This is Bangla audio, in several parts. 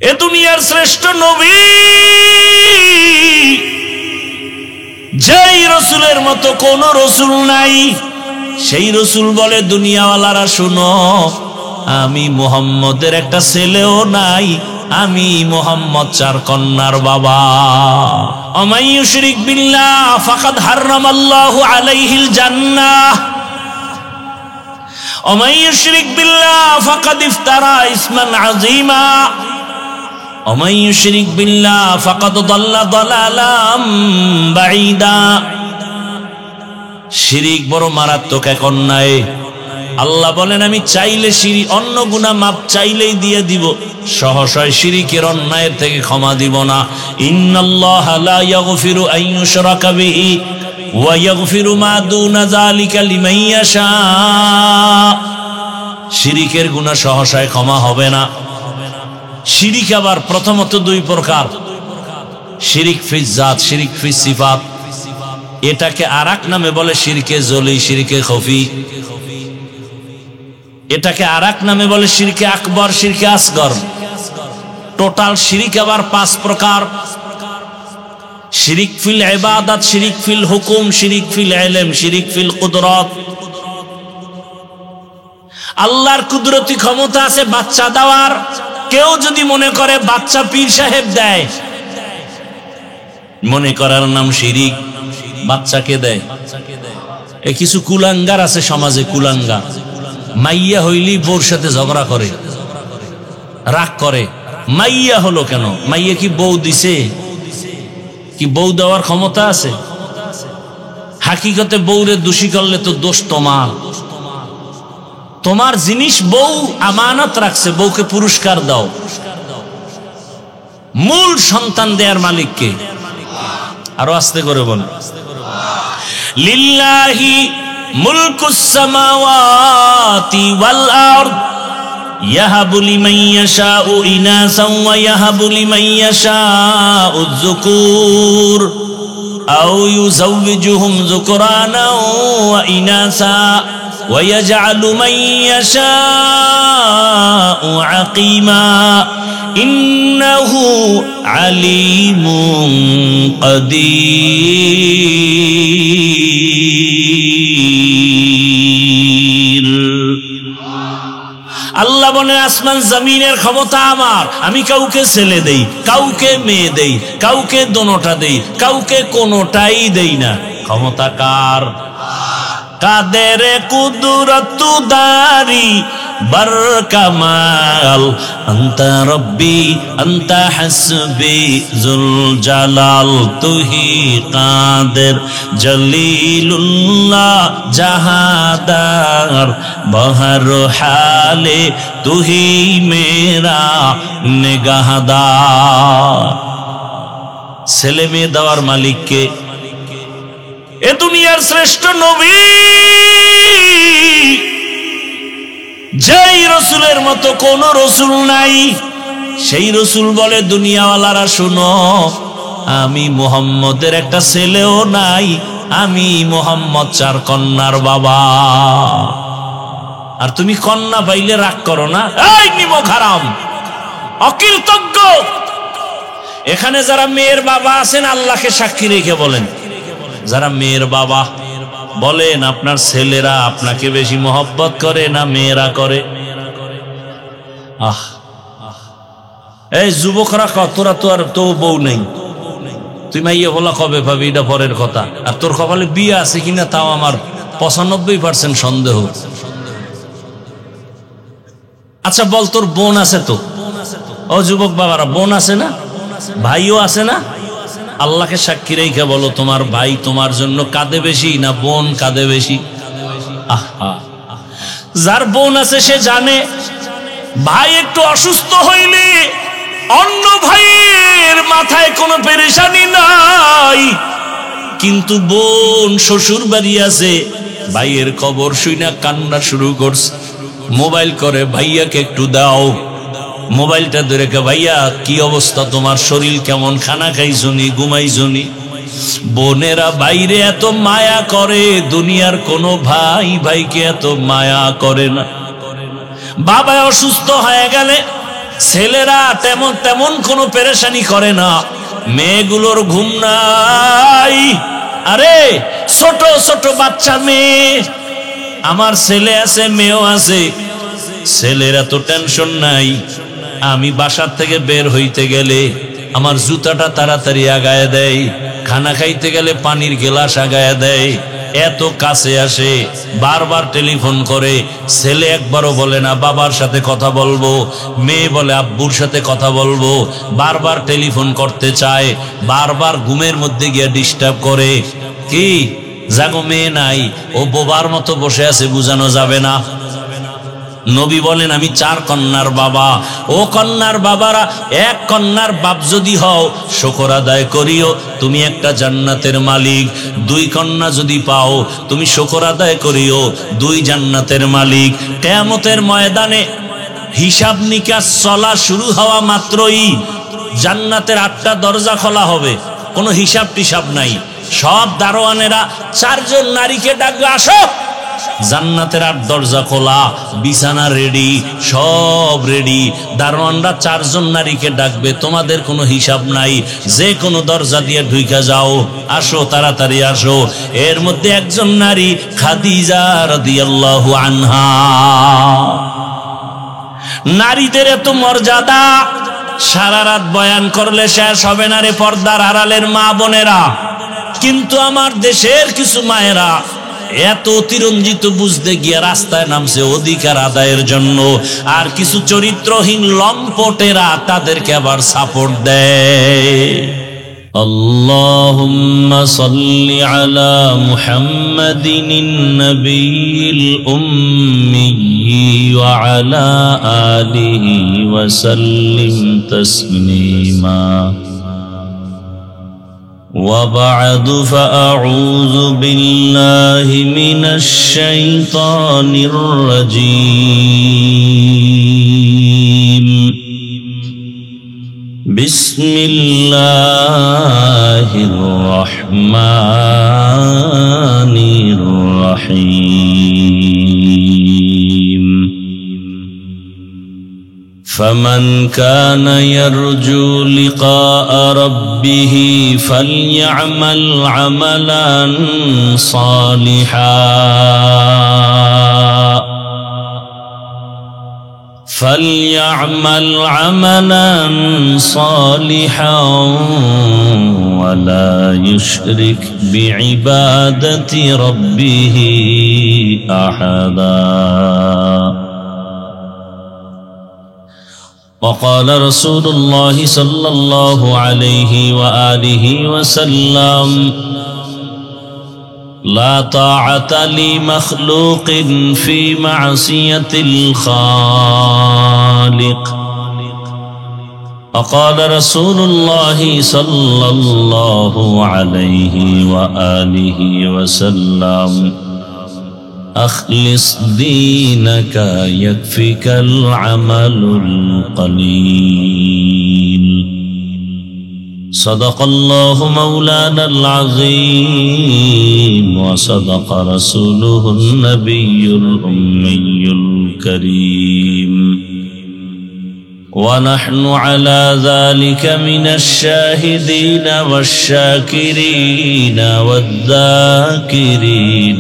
এ দুনিয়ার শ্রেষ্ঠ নবী যেই রসুলের মতো কোন রসুল নাই। সেই রসুল বলে, দুনিয়াওয়ালারা শুনো, আমি মুহাম্মদের একটা ছেলেও নাই, আমি মুহাম্মদ চার কন্যার বাবা। ওমাই ইউশরিক বিল্লাহ ফাকাদ হারামাল্লাহু আলাইহিল জান্নাহ ওমাই ইউশরিক বিল্লাহ ফাকাদ ইফতারা ইসমান আযীমা ওমাই ইউশরিক বিল্লাহ ফাকাদ দাল্লা দালালাম বাঈদা। শিরিক বড় মারাত্মক এক অন্যায়। আল্লাহ বলেন, আমি চাইলে শিরিক অন্য গুনাহ মাপ চাইলেই দিয়ে দিব, সহসায় শিরিকের অন্যায়ের থেকে ক্ষমা দিব না। ইন্নাল্লাহা লা ইয়াগফিরু আন ইউশরাকা বিহি ওয়া ইয়াগফিরু মা দুনা যালিকা লিমান ইয়াশা। শিরিকের গুনাহ সহসায় ক্ষমা হবে না। শিরিক আবার প্রথমত দুই প্রকার, শিরিক ফিজ জাত, শিরিক ফিজ সিফাত। এটাকে আরেক নামে বলে শিরকে জলি, শিরকে খফি। এটাকে আরেক নামে বলে শিরকে আকবর, শিরকে আসগর। টোটাল শিরিক আবার পাঁচ প্রকার। শিরিক ফিল ইবাদত, শিরিক ফিল হুকুম, শিরিক ফিল ইলম, শিরিক ফিল কুদরত। আল্লাহর কুদরতি ক্ষমতা আছে বাচ্চা দেওয়ার। কেউ যদি মনে করে বাচ্চা পীর সাহেব দেয়, মনে করার নাম শিরিক। বাচ্চাকে দেয়। এ কিছু কুলাঙ্গার আছে সমাজে, কুলাঙ্গার। মাইয়া হইলি বউর সাথে ঝগড়া করে, রাগ করে। মাইয়া হলো কেন? মাইয়া কি বউ দিছে? কি বউ দেওয়ার ক্ষমতা আছে? হাকিকতে বউরে দোষী করলে তো দোষ তোমার। তোমার জিনিস বউ আমানত রাখছে, বউকে পুরস্কার দাও। মূল সন্তান দেয়ার মালিককে। আরো আস্তে করে বল, লিল্লাহি মুলকুস সামাওয়াতি ওয়াল আরদ ইয়াহাবু লিমান ইয়াশাউ ইনাসান ওয়া ইয়াহাবু লিমান ইয়াশাউ যুকুর আও ইউযাওয়িজুহুম যুকরানা ওয়া ইনাসা ওয়া ইয়াজআলু মান ইয়াশাউ আকিমা ইন্নাহু আলিমুন কাদির। আল্লাহ বলেন, আসমান জমিনের ক্ষমতা আমার। আমি কাউকে ছেলে দেই, কাউকে মেয়ে দেই, কাউকে দোনোটা দেই, কাউকে কোনোটাই দেই না। ক্ষমতা কার? কাদের কুদরত দারি বার কামাল আন্তা রব্বি আন্তা হাসবি জুল জালাল। তুহি কাদের জলিলুল্লাহ জাহাদার বহর হালে তুহি মেরা নিগাহদার। ছেলে মেয়ে দেওয়ার মালিককে। এ দুনিয়ার শ্রেষ্ঠ নবী যেই রসুলের মতো কোন রসুল নাই। সেই রসুল বলে, দুনিয়াওয়ালারা শুনো, আমি মুহাম্মদের একটা ছেলেও নাই, আমি মুহাম্মদ চার কন্যার বাবা। আর তুমি কন্যা পাইলে রাগ করো না, এই নিমক হারাম, অকৃতজ্ঞ। এখানে যারা মেয়ের বাবা আছেন, আল্লাহকে সাক্ষী রেখে বলেন, যারা মেয়ের বাবা, বলেন আপনার ছেলেরা আপনাকে বেশি মহব্বত করে না মেয়েরা করে? এই যুবকরা, তোরা তো আর তো বউ নেই, তুই মাইয়া বলা কবে পাবি, এটা পরের কথা। আর তোর কপালে বিয়ে আছে কিনা তাও আমার 95% সন্দেহ। আচ্ছা বল, তোর বোন আছে তো? ও যুবক বাবারা, বোন আছে না? ভাইও আছে না? আল্লাহকে সাক্ষী রেখে বলো, তোমার ভাই তোমার জন্য কাঁদে বেশি না বোন কাঁদে বেশি? যার বোন আছে সে জানে, ভাই একটু অসুস্থ হইলে অন্য ভাইয়ের মাথায় কোনো পেরেশানি নাই, কিন্তু বোন শ্বশুর বাড়ি আছে, ভাইয়ের খবর শুইনা কান্না শুরু করছে। মোবাইল করে, ভাইয়াকে একটু দাও। মোবাইলটা ধরে, ভাইয়া কি অবস্থা, তোমার শরীর কেমন, খানা খাইছনি, ঘুমাইছনি? বোনেরা বাইরে এত মায়া করে, দুনিয়ার কোনো ভাই ভাইকে এত মায়া করে না। বাবা অসুস্থ হয়ে গেলে ছেলেরা তেমন তেমন কোনো পেরেশানি করে না, মেয়েগুলোর ঘুম নাই। আরে ছোট ছোট বাচ্চা মেয়ে, আমার ছেলে আছে মেয়েও আছে, ছেলের এত টেনশন নাই। আমি বাসার থেকে বের হইতে গেলে আমার জুতাটা তাড়াতাড়ি আগায় দেয়, খানা খাইতে গেলে পানির গেলাস আগায় দেয়, এত কাছে আসে, বারবার টেলিফোন করে। ছেলে একবারও বলে না বাবার সাথে কথা বলবো, মেয়ে বলে আব্বুর সাথে কথা বলবো, বারবার টেলিফোন করতে চায়, বারবার ঘুমের মধ্যে গিয়ে ডিস্টার্ব করে। কি জাগো মেয়ে নাই, ও বোবার মতো বসে আছে, বুঝানো যাবে না। নবী বলেন আমি 4 কন্যার বাবা। ও কন্যার বাবারা, এক কন্যার বাপ যদি হও শুকর আদায় করিও, তুমি একটা জান্নাতের মালিক। 2 কন্যা যদি পাও তুমি শুকর আদায় করিও, 2 জান্নাতের মালিক। কিয়ামতের ময়দানে হিসাব নিকাশ চলা শুরু হওয়া মাত্রই জান্নাতের 8টা দরজা খোলা হবে, কোনো হিসাব টিসাব নাই। সব দারোয়ানেরা 4 জন নারীকে ডাকবে, আসো। জান্নাতের 8 দরজা খোলা, বিছানা রেডি, সব রেডি। দারোয়ানরা 4 জন নারীকে ডাকবে, তোমাদের কোনো হিসাব নাই, যে কোনো দরজা দিয়ে ঢুইকা যাও, আসো তাড়াতাড়ি আসো। এর মধ্যে একজন নারী খাদিজা রাদিয়াল্লাহু আনহা। নারীদের এত মর্যাদা, সারা রাত বয়ান করলে শেষ হবে না রে পর্দার আড়ালের মা বোনেরা। কিন্তু আমার দেশের কিছু মায়েরা এত অতিরঞ্জিত বুঝতে গিয়ে রাস্তায় নামছে অধিকার আদায়ের জন্য, আর কিছু চরিত্রহীন লম্পটেরা তাদেরকে আবার সাপোর্ট দেয়। আল্লাহুম্মা সাল্লি আলা মুহাম্মাদিন নবিয়্যিল উম্মি ওয়া আলা আলিহি ওয়া সাল্লিম তাসলিমা। وبعد فأعوذ بالله من الشيطان الرجيم. بسم الله الرحمن الرحيم. فمن كان يرجو لقاء ربه فليعمل عملا صالحا ولا يشرك بعبادة ربه أحدا. وقال رسول الله صلى الله عليه وآله وسلم: لا طاعة لمخلوق في معصية الخالق. وقال رسول الله صلى الله عليه وآله وسلم: أخلص دينك يكفك العمل القليل. صدق الله مولانا العظيم وصدق رسوله النبي الأمي الكريم، ونحن على ذلك من الشاهدين والشاكرين والذاكرين،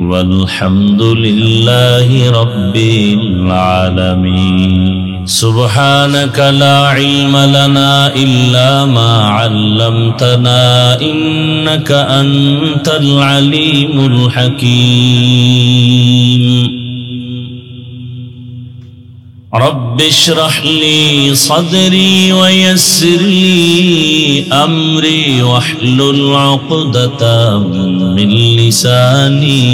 والحمد لله رب العالمين. سبحانك لا علم لنا إلا ما علمتنا إنك أنت العليم الحكيم. رب اشرح لي صدري ويسر لي أمري واحلل عقدة من لساني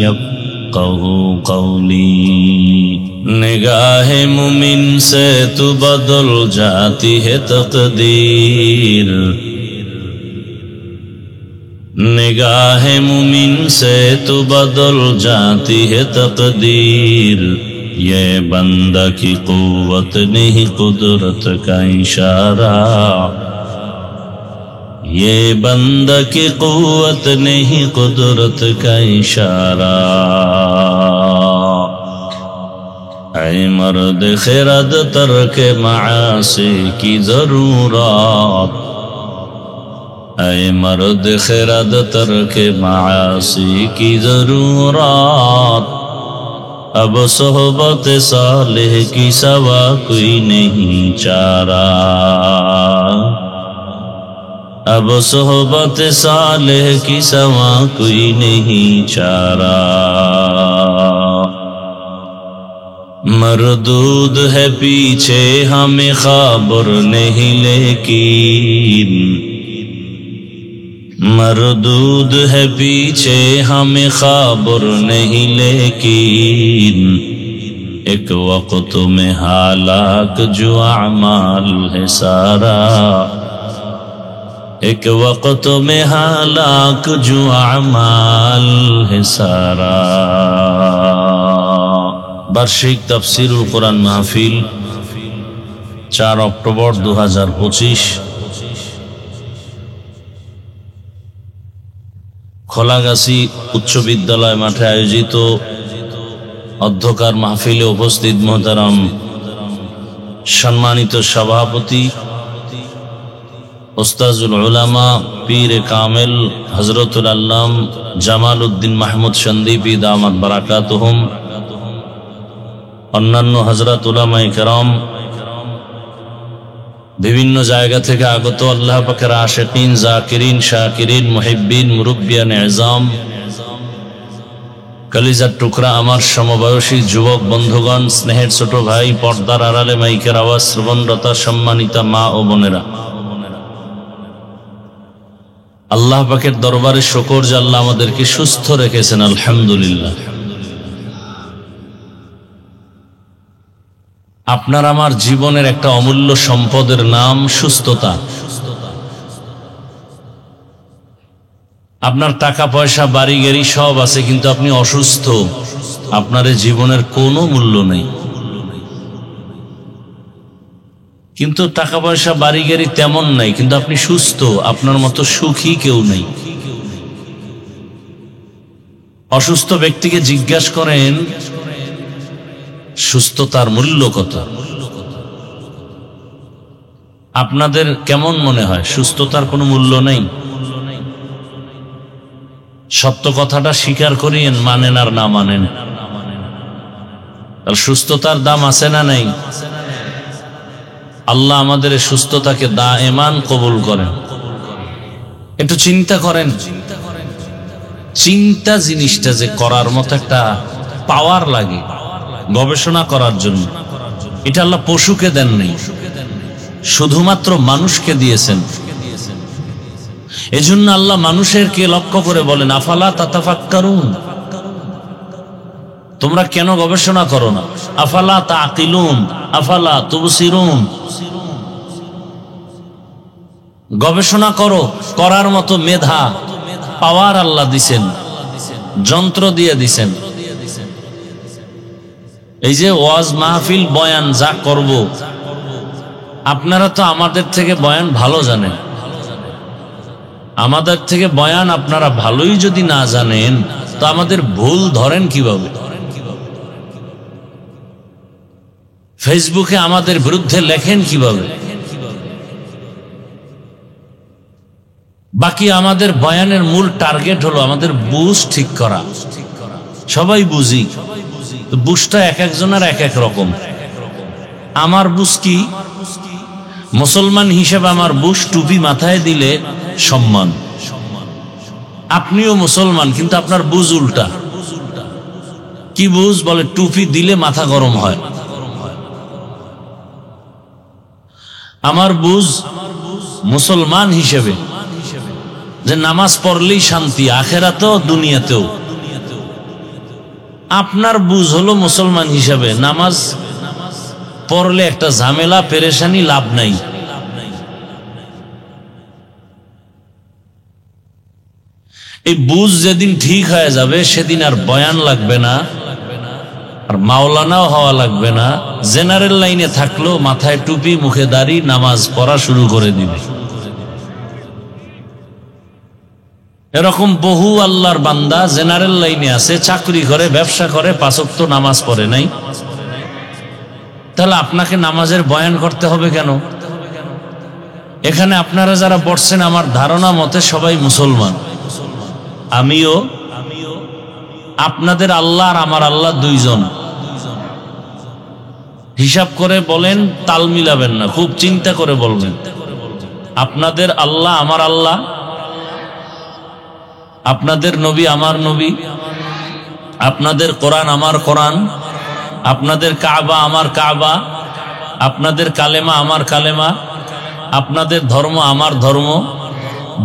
يفقه قولي. نگاہ مومن سے تو بدل جاتی ہے تقدیر، نگاہ مومن سے تو بدل جاتی ہے تقدیر. یہ بندہ کی قوت نہیں قدرت کا اشارہ، یہ بندہ کی قوت نہیں قدرت کا اشارہ. ऐ मर्द खिरद तर्क मासी की जरूरत, ऐ मर्द खिरद तर्क मासी की जरूरत, अब सोहबत सालेह की सवा कोई नहीं चारा, अब सोहबत सालेह की सवा कोई नहीं चारा। मरदूद है पीछे हमें खबर नहीं लेकिन, मरदूद है पीछे हमें खबर नहीं लेकिन, एक वक्त में हालाक जो अमाल है सारा, एक वक्त में हालाक जो अमाल है सारा। বার্ষিক তাফসীরুল কোরআন মাহফিল 4 অক্টোবর 2025 খোলাগাছি উচ্চ বিদ্যালয় মাঠে আয়োজিত অধ্যকার মাহফিলে উপস্থিত মোহতারাম সম্মানিত সভাপতি ওস্তাজুল উলামা পীর কামেল হযরতুল আল্লাম জামাল উদ্দিন মাহমুদ সন্দীপী দামাত বারাকাতুহুম, অন্যান্য হযরত উলামায়ে কেরাম, বিভিন্ন জায়গা থেকে আগত আল্লাহ পাকের আশিকিন, জাকিরিন, শাকিরিন, মুহিব্বিন, মুরব্বিয়ান ইজাম, কলিজার টুকরা আমার সমবয়সী যুবক বন্ধুগণ, স্নেহের ছোট ভাই, পর্দার আড়ালে মাইকের আওয়াজ শ্রবণরতা সম্মানিতা মা ও বোনেরা, আল্লাহ পাকের দরবারে শুকর যে আল্লাহ আমাদেরকে সুস্থ রেখেছেন, আলহামদুলিল্লাহ। আপনার আমার জীবনের একটা অমূল্য সম্পদের নাম সুস্থতা। আপনার টাকা পয়সা বাড়ি গাড়ি সব আছে, কিন্তু আপনি অসুস্থ, আপনার জীবনের কোনো মূল্য নেই। কিন্তু টাকা পয়সা বাড়ি গাড়ি তেমন নাই, কিন্তু আপনি সুস্থ, আপনার মতো সুখী কেউ নেই। অসুস্থ ব্যক্তিকে জিজ্ঞাসা করেন সুস্থতার মূল্য কত? আপনাদের কেমন মনে হয় সুস্থতার কোনো মূল্য নেই? সত্য কথাটা স্বীকার করিয়েন, মানেন আর না মানেন, আর সুস্থতার দাম আছে না নাই? আল্লাহ আমাদের সুস্থতাকে দায়েমান কবুল করেন। একটু চিন্তা করেন, চিন্তা জিনিসটা যে করার মতো একটা পাওয়ার লাগে গবেষণা করার জন্য, এটা আল্লাহ পশুকে দেন নাই, শুধুমাত্র মানুষকে দিয়েছেন। এজন্য আল্লাহ মানুষেরকে লক্ষ্য করে বলেন, আফালা তাতাফাক্কারুন, তোমরা কেন গবেষণা করো না? আফালা তাআকিলুন, আফালা তুবসিরুন, গবেষণা করো, করার মতো মেধা পাওয়ার আল্লাহ দিছেন, যন্ত্র দিয়ে দিছেন। এই যে ওয়াজ মাহফিল বয়ান যা করব, আপনারা তো আমাদের থেকে বয়ান ভালো জানেন, আমাদের থেকে বয়ান আপনারা ভালোই যদি না জানেন, তো আমাদের ভুল ধরেন কিভাবে? ফেসবুকে আমাদের বিরুদ্ধে লেখেন কিভাবে? বাকি আমাদের বয়ানের মূল টার্গেট হলো আমাদের বুঝ ঠিক করা। সবাই বুঝি, বুঝটা এক একজনের এক এক রকম। আমার বুঝ কি? মুসলমান হিসেবে আমার বুঝ টুপি মাথায় দিলে সম্মান। আপনিও মুসলমান, কিন্তু আপনার বুঝ উল্টা। কি বুঝ? বলে টুপি দিলে মাথা গরম হয়। আমার বুঝ মুসলমান হিসেবে যে নামাজ পড়লেই শান্তি, আখেরাতেও দুনিয়াতেও। আপনার বুঝ হলো মুসলমান হিসেবে নামাজ পড়লে একটা ঝামেলা, পেরেশানি, লাভ নাই। এই বুঝ যেদিন ঠিক হয়ে যাবে, সেদিন আর বয়ান লাগবে না, আর মাওলানাও হওয়া লাগবে না। জেনারেল লাইনে থাকলেও মাথায় টুপি, মুখে দাড়ি, নামাজ পড়া শুরু করে দিবে। এরকম বহু আল্লাহর বান্দা জেনারেল লাইনে আছে, চাকরি করে, ব্যবসা করে, 5 ওয়াক্ত নামাজ পড়ে নাই, তাহলে আপনাকে নামাজের বয়ান করতে হবে কেন? এখানে আপনারা যারা বসছেন আমার ধারণা মতে সবাই মুসলমান। আমিও, আপনাদের আল্লাহ আর আমার আল্লাহ দুইজন। হিসাব করে বলেন, তাল মিলাবেন না, খুব চিন্তা করে বলবেন। আপনাদের আল্লাহ আমার আল্লাহ, আপনাদের নবী আমার নবী, আপনাদের কোরআন আমার কোরআন, আপনাদের কাবা আমার কাবা, আপনাদের কালেমা আমার কালেমা, আপনাদের ধর্ম আমার ধর্ম।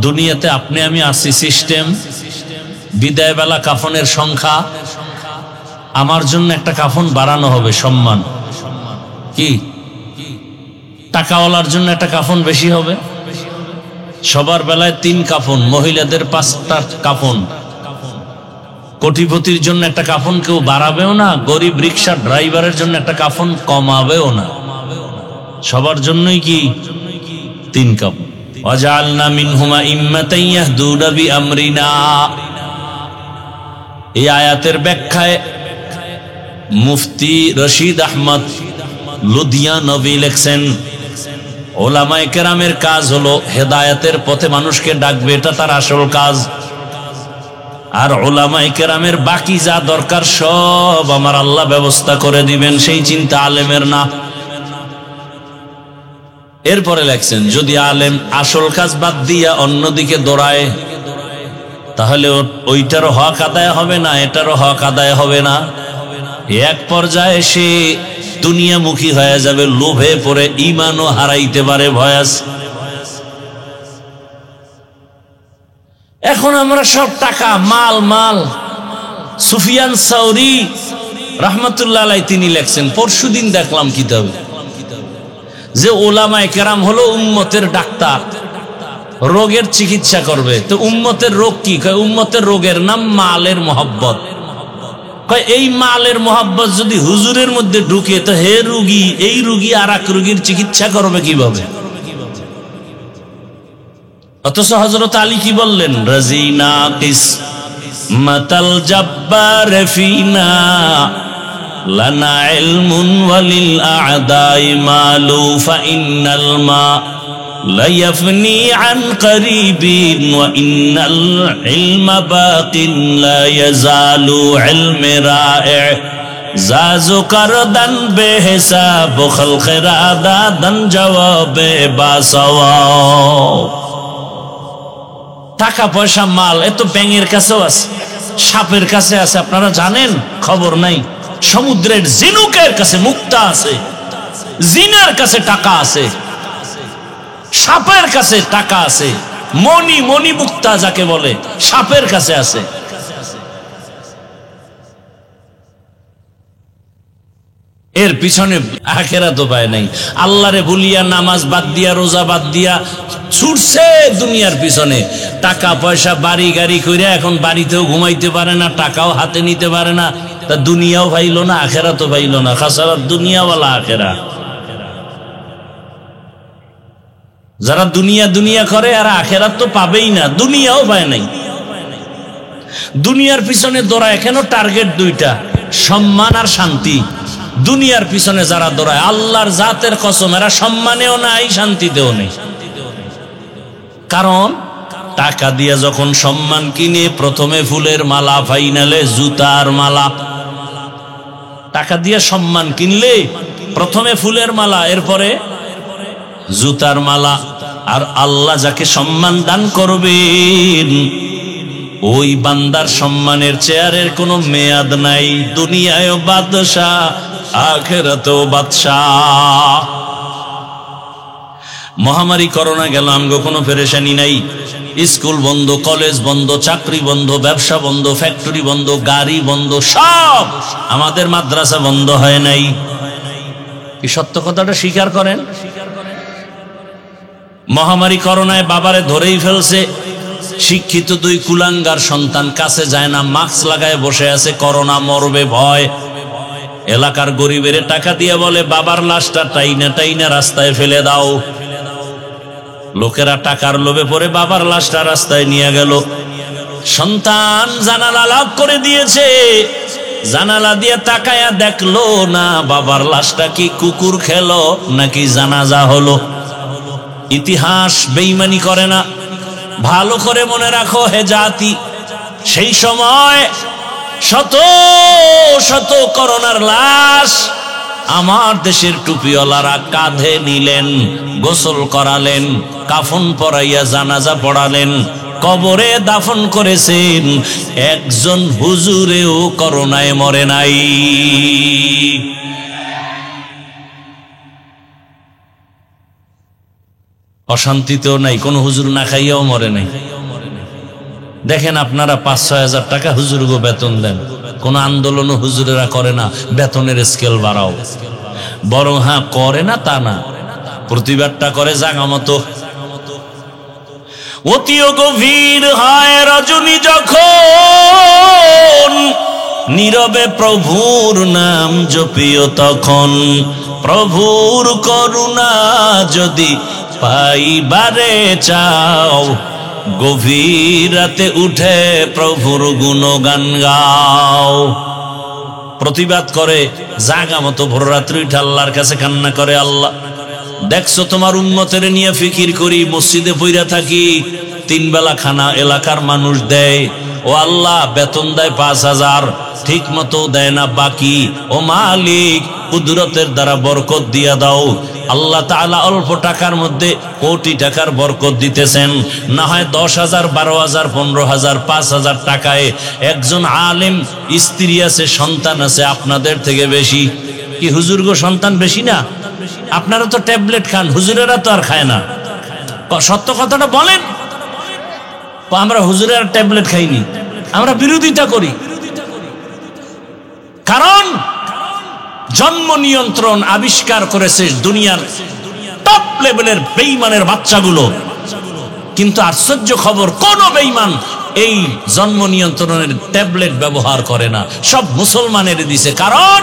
দুনিয়াতে আপনি আমি আসি সিস্টেম। বিদায়বেলা কাফনের সংখ্যা, আমার জন্য একটা কাফন বাড়ানো হবে, সম্মান। কি টাকাওয়ালার জন্য একটা কাফন বেশি হবে? সবার বেলায় 3 কাফন, মহিলাদের 5টা কাফন। কোটিপতির জন্য একটা কাফন কেউ বাড়াবেও না, গরিব রিক্সা ড্রাইভারের জন্য একটা কাফন কমাবেও না। সবার জন্যই কি 3 কাফন। ওয়াজআলনা মিনহুমা ইম্মাতান ইয়াহদুনা বিআমরিনা। এই আয়াতের ব্যাখ্যায় মুফতি রশিদ আহমদ লুধিয়ানভি লিখছেন, ওলামায়ে কেরামের কাজ হলো হেদায়েতের পথে মানুষকে ডাকবে, এটা তার আসল কাজ। আর ওলামায়ে কেরামের বাকি যা দরকার সব আমার আল্লাহ ব্যবস্থা করে দিবেন, সেই চিন্তা আলেমের না। এরপরে লেখছেন, যদি আলেম আসল কাজ বাদ দিয়া অন্যদিকে দৌড়ায় তাহলে ওইটারও হক আদায় হবে না, এটারও হক আদায় হবে না। এক পর্যায়ে সে দুনিয়ামুখী হয়ে যাবে, লোভে পড়ে ঈমানও হারাইতে পারে, ভয়াস। এখন আমরা সব টাকা মাল মাল। সুফিয়ান সাউরি রাহমাতুল্লাহ আলাইহি তিনি লেখছেন, পরশুদিন দেখলাম কিতাবে, যে ওলামায়ে কেরাম হলো উম্মতের ডাক্তার, রোগের চিকিৎসা করবে। তো উম্মতের রোগ কি? উম্মতের রোগের নাম মালের মোহব্বত। এই মালের মোহব্বত যদি হুজুরের মধ্যে ঢুকে, তো হে রুগী, এই রুগী আর এক রুগীর চিকিৎসা করবে কিভাবে? অথচ হযরত আলী কি বললেন, রাজিনা কিস মাতাল জাব্বার ফিনা লানা ইলমুন ওয়ালিল আ'দাই মালু ফা ইন্নাল মা লা ইয়াফনি আন করিবিন ওয়া ইন্নাল ইলমা বাকিন লা ইয়াজালু ইলমি রা'i জাজু করদান বেহিসাব খালকিরা দাদান জওয়াবে বাসাওয়া। টাকা পয়সা মাল এত ব্যাঙের কাছেও আছে, সাপের কাছে আছে, আপনারা জানেন? খবর নাই। সমুদ্রের ঝিনুকের কাছে মুক্তা আছে, জিনার কাছে টাকা আছে, সাপের কাছে টাকা আছে। মণি মণি মুক্তা যাকে বলে, সাপের কাছে আছে। এর পিছনে আখিরাত পায় নাই। আল্লাহরে ভুলিয়া, নামাজ বাদ দিয়া, রোজা বাদ দিয়া ছুটছে দুনিয়ার পিছনে। টাকা পয়সা বাড়ি গাড়ি কইরা এখন বাড়িতেও ঘুমাইতে পারে না, টাকাও হাতে নিতে পারে না। তা দুনিয়াও পাইল না, আখিরাতও পাইল না। খাসারাত দুনিয়া ওয়ালা আখিরা। যারা দুনিয়া দুনিয়া করে আর আখিরাত তো পাবেই না, দুনিয়াও পায় নাই। দুনিয়ার পিছনে দৌড়ায় কেন? টার্গেট দুইটা, সম্মান আর শান্তি। দুনিয়ার পিছনে যারা দৌড়ায়, আল্লাহর জাতের কসম, এরা সম্মানেও নাই, শান্তিতেও নেই। কারণ টাকা দিয়ে যখন সম্মান কিনে, প্রথমে ফুলের মালা, ফাইনালে জুতার মালা। টাকা দিয়ে সম্মান কিনলে প্রথমে ফুলের মালা, এরপরে জুতার মালা। আর আল্লাহ যাকে সম্মান দান করবেন, ওই বান্দার সম্মানের চেয়ারের কোনো মেয়াদ নাই। দুনিয়ায়ও বাদশাহ, আখিরাতেও বাদশাহ। মহামারী করোনা গেল, আমগো কোনো পেরেশানি নাই। স্কুল বন্ধ, কলেজ বন্ধ, চাকরি বন্ধ, ব্যবসা বন্ধ, ফ্যাক্টরি বন্ধ, গাড়ি বন্ধ, সব। আমাদের মাদ্রাসা বন্ধ হয় নাই। কি সত্য কথাটা স্বীকার করেন? মহামারী করোনায় বাবারে ধরেই ফেলছে। শিক্ষিত 2 কুলাঙ্গার সন্তান কাছে যায় না, মাস্ক লাগায় বসে আছে, করোনা মরবে ভয়। এলাকার গরিবের টাকা দিয়ে বলে, বাবার লাশটা টাইনা টাইনা রাস্তায় ফেলে দাও। লোকেরা টাকার লোভে পড়ে বাবার লাশটা রাস্তায় নিয়ে গেল। সন্তান জানালা লক করে দিয়েছে, জানালা দিয়ে তাকায়া দেখলো না বাবার লাশটা কি কুকুর খেলো নাকি জানাজা হলো। ইতিহাস বেঈমানি করে না। ভালো করে মনে রাখো হে জাতি, সেই সময় শত শত করোনার লাশ আমার দেশের টুপিওয়ালারা কাঁধে নিলেন, গোসল করালেন, কাফন পরাইয়া জানাজা পড়ালেন, কবরে দাফন করেছেন। একজন হুজুরেও করোনায় মরে নাই। অশান্তিতেও নাই, কোন হুজুর না খাইয়াও মরে নাই। দেখেন আপনারা ৫-৬ হাজার টাকা হুজুরগো বেতন দেন, কোন আন্দোলনও হুজুরেরা করে না, বেতনের স্কেল বাড়াও। বরং হ্যাঁ করে না তা না, প্রতিবাদটা করে জাগা মতো। অতিও গভীর হয় রজনী যখন, নীরবে প্রভুর নাম জপিও তখন। প্রভুর করুণা যদি পাইবারে চাও, গভীর রাতে উঠে প্রভুর গুণগান গাও। প্রতিবাদ করে জাগা মতো ভোর রাত্রি উঠে আল্লাহর কাছে কান্না করে, আল্লাহ দেখছো তোমার উম্মতের নিয়ে ফিকির করি, মসজিদে পইরা থাকি, 3 বেলা খানা এলাকার মানুষ দেয়, ও আল্লাহ বেতন দেয় 5,000, ঠিক মতো দেয় না বাকি। ও মালিক, কুদরতের দ্বারা বরকত দিয়া দাও। আল্লাহ তাআলা অল্প টাকার মধ্যে কোটি টাকার বরকত দিতেছেন। না হয় 10,000, 12,000, 15,000, 5,000 টাকায় একজন আলেম স্ত্রী আছে, সন্তান আছে আপনাদের থেকে বেশি। কি হুজুরগো সন্তান বেশি না? আপনারা তো ট্যাবলেট খান, হুজুরেরা তো আর খায় না। সত্য কথাটা বলেন। আমরা হুজুরের ট্যাবলেট খাইনি, আমরা বিরোধিতা করি। কারণ জন্ম নিয়ন্ত্রণ আবিষ্কার করেছে দুনিয়ার টপ লেভেলের বেঈমানের বাচ্চাগুলো, কিন্তু আশ্চর্য খবর, কোন বেঈমান এই জন্ম নিয়ন্ত্রণের ট্যাবলেট ব্যবহার করে না, সব মুসলমানের দিছে। কারণ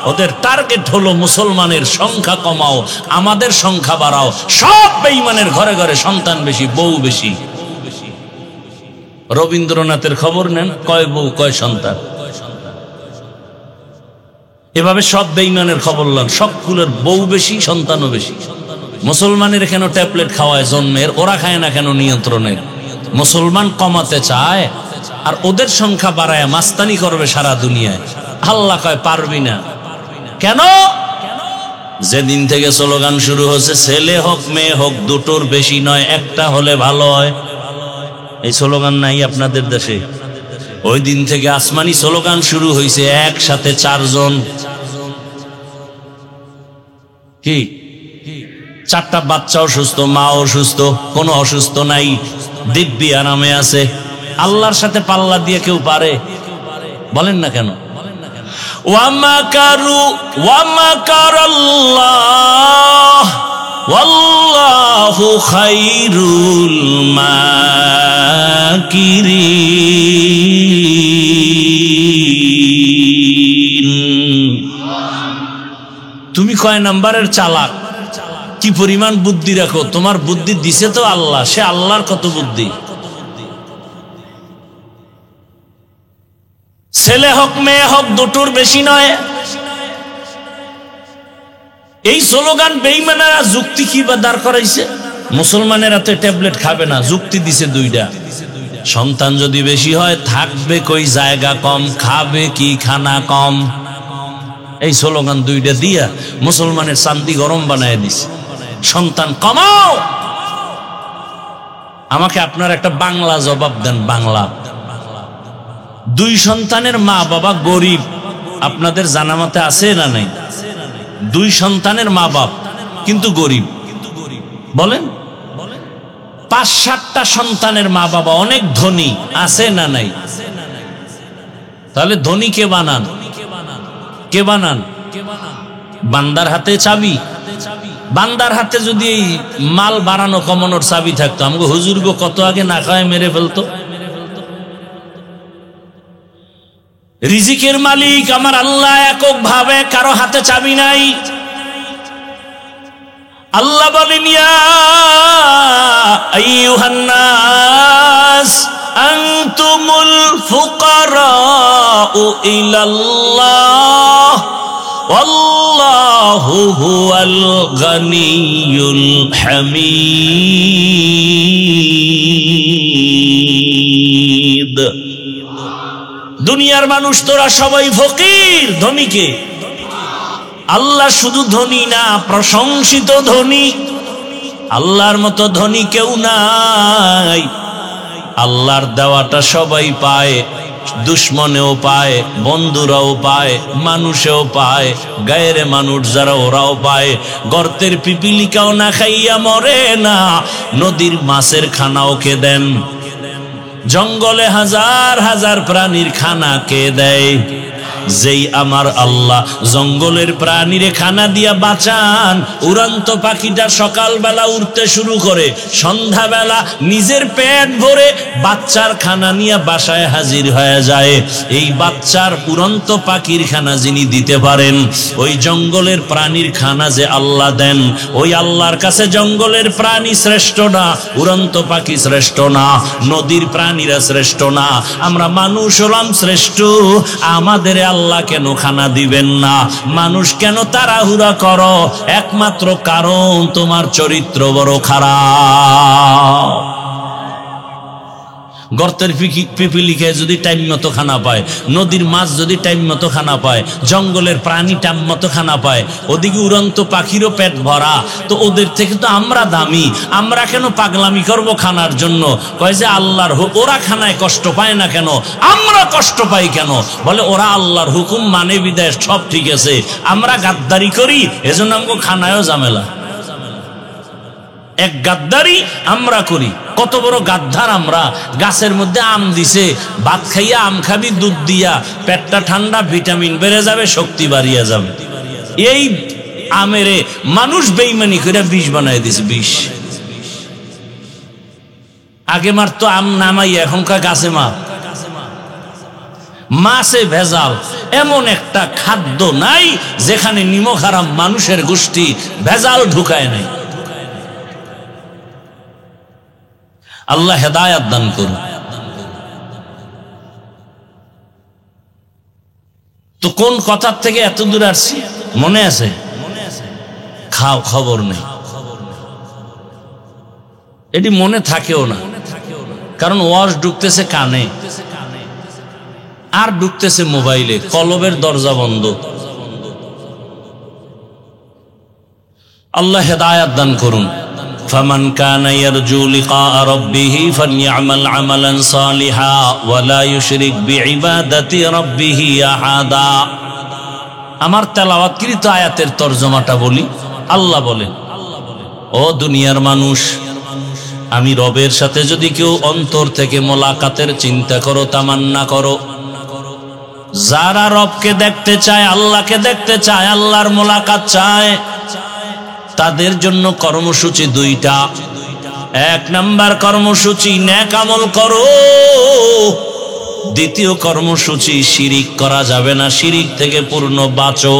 ওদের টার্গেট হলো মুসলমানের সংখ্যা কমাও, আমাদের সংখ্যা বাড়াও। সব বেঈমানের ঘরে ঘরে সন্তান বেশি, বউ বেশি। রবীন্দ্রনাথের খবর নেন, কয় বউ কয় সন্তান। এভাবে সব বেঈমানের খবর নেন, সবগুলোর বউ বেশি, সন্তানও বেশি। মুসলমানের কেন ট্যাবলেট খাওয়ায় জন্মের, ওরা খায় না কেন নিয়ন্ত্রণের? মুসলমান কমাতে চায় আর ওদের সংখ্যা বাড়ায় মাস্তানি করবে সারা দুনিয়ায়। আল্লাহ কয় পারবি না। কেন? যেদিন থেকে স্লোগান শুরু হচ্ছে, ছেলে হোক মেয়ে হোক দুটোর বেশি নয়, একটা হলে ভালো হয়, এই স্লোগান নাই আপনাদের দেশে? ওই দিন থেকে আসমানি স্লোগান শুরু হয়েছে, একসাথে 4 জন। কি 4টা বাচ্চাও সুস্থ, মাও সুস্থ, কোনো অসুস্থ নাই, দিব্যি আরামে আছে। আল্লাহর সাথে পাল্লা দিয়ে কেউ পারে? বলেন না কেন? ওয়ামাকারু ওয়ামাকারাল্লাহ ওয়াল্লাহু খায়রুল মাকিরিন। তুমি কয় নাম্বারের চালাক, কি পরিমাণ বুদ্ধি রাখো? তোমার বুদ্ধি দিছে তো আল্লাহ, সে আল্লাহর কত বুদ্ধি। ছেলে হোক মেয়ে হোক দুটোর বেশি নয়, এই স্লোগান বেঈমানেরা যুক্তি কি বা দাঁড় করাইছে? মুসলমানেরা তো ট্যাবলেট খাবে না, যুক্তি দিছে 2টা। সন্তান যদি বেশি হয় থাকবে কই জায়গা কম, খাবে কি খানা কম। এই স্লোগান 2টা দিয়া মুসলমানের চান্দি গরম বানায় দিছে। সন্তান কমাও। আমাকে আপনার একটা বাংলা জবাব দেন, বাংলা। 2 সন্তানের মা বাবা গরিব, আপনাদের জানা মতে আছে না নাই? 2 সন্তানের মা বাপ কিন্তু গরিব, বলেন? 5-7টা সন্তানের মা বাবা অনেক ধনী, আছে না নাই? তাহলে ধনী কে বানান? কে বানান? বান্দার হাতে চাবি। বান্দার হাতে যদি এই মাল বাড়ানো কমানোর চাবি থাকতো, আমাকে হুজুরগো কত আগে না খায় মেরে ফেলতো। রিজিকের মালিক আমার আল্লাহ একক ভাবে, কারো হাতে চাবি নাই। আল্লাহ বলেন, ইয়া আইয়ুহান নাস আনতুমুল ফুকারাউ ইলাল্লাহ ওয়াল্লাহু হুয়াল গানিয়ুল হামিদ। দুনিয়ার মানুষ তোরা সবাই ফকির, ধনীকে আল্লাহ শুধু ধনী না, প্রশংসিত ধনী। আল্লাহর মতো ধনী কেউ নাই। আল্লাহর দেওয়াটা সবাই পায়, দুশ্মনেও পায়, বন্ধুরাও পায়, মানুষেও পায়, গায়ের মানুষ যারা ওরাও পায়। গর্তের পিপিলিকাও না খাইয়া মরে না, নদীর মাছের খানাও কে দেন। জঙ্গলে হাজার হাজার প্রাণীর খানা কে দেয়? যেই আমার আল্লাহ জঙ্গলের প্রাণীরে খানা দিয়া বাঁচান। উড়ন্ত পাখিটা সকালবেলা উঠতে শুরু করে, সন্ধ্যাবেলা নিজের পেট ভরে বাচ্চার খানা নিয়ে বাসায় হাজির হয়ে যায়। এই বাচ্চার উড়ন্ত পাখির খানা যিনি দিতে পারেন, ওই জঙ্গলের প্রাণীর খানা যে আল্লাহ দেন, ওই আল্লাহর কাছে জঙ্গলের প্রাণী শ্রেষ্ঠ না, উড়ন্ত পাখি শ্রেষ্ঠ না, নদীর প্রাণীরা শ্রেষ্ঠ না, আমরা মানুষ হলাম শ্রেষ্ঠ। আমাদের আল্লাহ কেন খানা দিবেন না? মানুষ কেন তাড়াহুড়া করো? একমাত্র কারণ তোমার চরিত্র বড় খারাপ। গর্তের পিপিলিকা যদি টাইম মতো খানা পায়, নদীর মাছ যদি টাইম মতো খানা পায়, জঙ্গলের প্রাণী টাইম মতো খানা পায়, ওদিকে উড়ন্ত পাখিরও পেট ভরা, তো ওদের থেকে তো আমরা দামি। আমরা কেন পাগলামি করব খানার জন্য? কয় যে আল্লাহর ওরা খানায় কষ্ট পায় না কেন, আমরা কষ্ট পাই কেন? বলে ওরা আল্লাহর হুকুম মানে বিদায় সব ঠিক আছে, আমরা গাদ্দারি করি এজন্য আমাকে খানায়ও ঝামেলা। এক গাদ্দারি আমরা করি। কত বড় গাদ্দার আমরা! গাছের মধ্যে আম দিছে, ভাত খাইয়া আম খাবি দুধ দিয়া, পেটটা ঠান্ডা, ভিটামিন বেড়ে যাবে, শক্তি বাড়িয়া যাবে। এই আমেরে মানুষ বেইমানি করে বিষ বানাই দিছে। বিষ আগে মারতো আম নামাইয়া, এখনকার গাছে মাছে ভেজাল। এমন একটা খাদ্য নাই যেখানে নিমক হারাম মানুষের গোষ্ঠী ভেজাল ঢুকায় নাই। আল্লাহ হেদায়াত দান করুন। তো কোন কথার থেকে এত দূর আসছি মনে আছে? খাও খবর নেই, এটি মনে থাকেও না, কারণ ওয়াজ ঢুকতেছে কানে আর ঢুকতেছে মোবাইলে, কলবের দরজা বন্ধ। আল্লাহ হেদায়াত দান করুন। فمن كان يرجو لقاء ربه فليعمل عملا صالحا ولا يشرك بعبادة ربه أحدا। আমার তেলাওয়াতকৃত আয়াতের তরজমাটা বলি। আল্লাহ বলেন, ও দুনিয়ার মানুষ, আমি রবের সাথে যদি কেউ অন্তর থেকে মোলাকাতের চিন্তা করো, তামান্না করো, যারা রবকে দেখতে চায়, আল্লাহকে দেখতে চায়, আল্লাহর মোলাকাত চায়, তাদের জন্য কর্মসূচি দুইটা। এক নাম্বার কর্মসূচি নেক আমল করো, দ্বিতীয় কর্মসূচি শিরিক করা যাবে না, শিরিক থেকে পূর্ণ বাঁচো।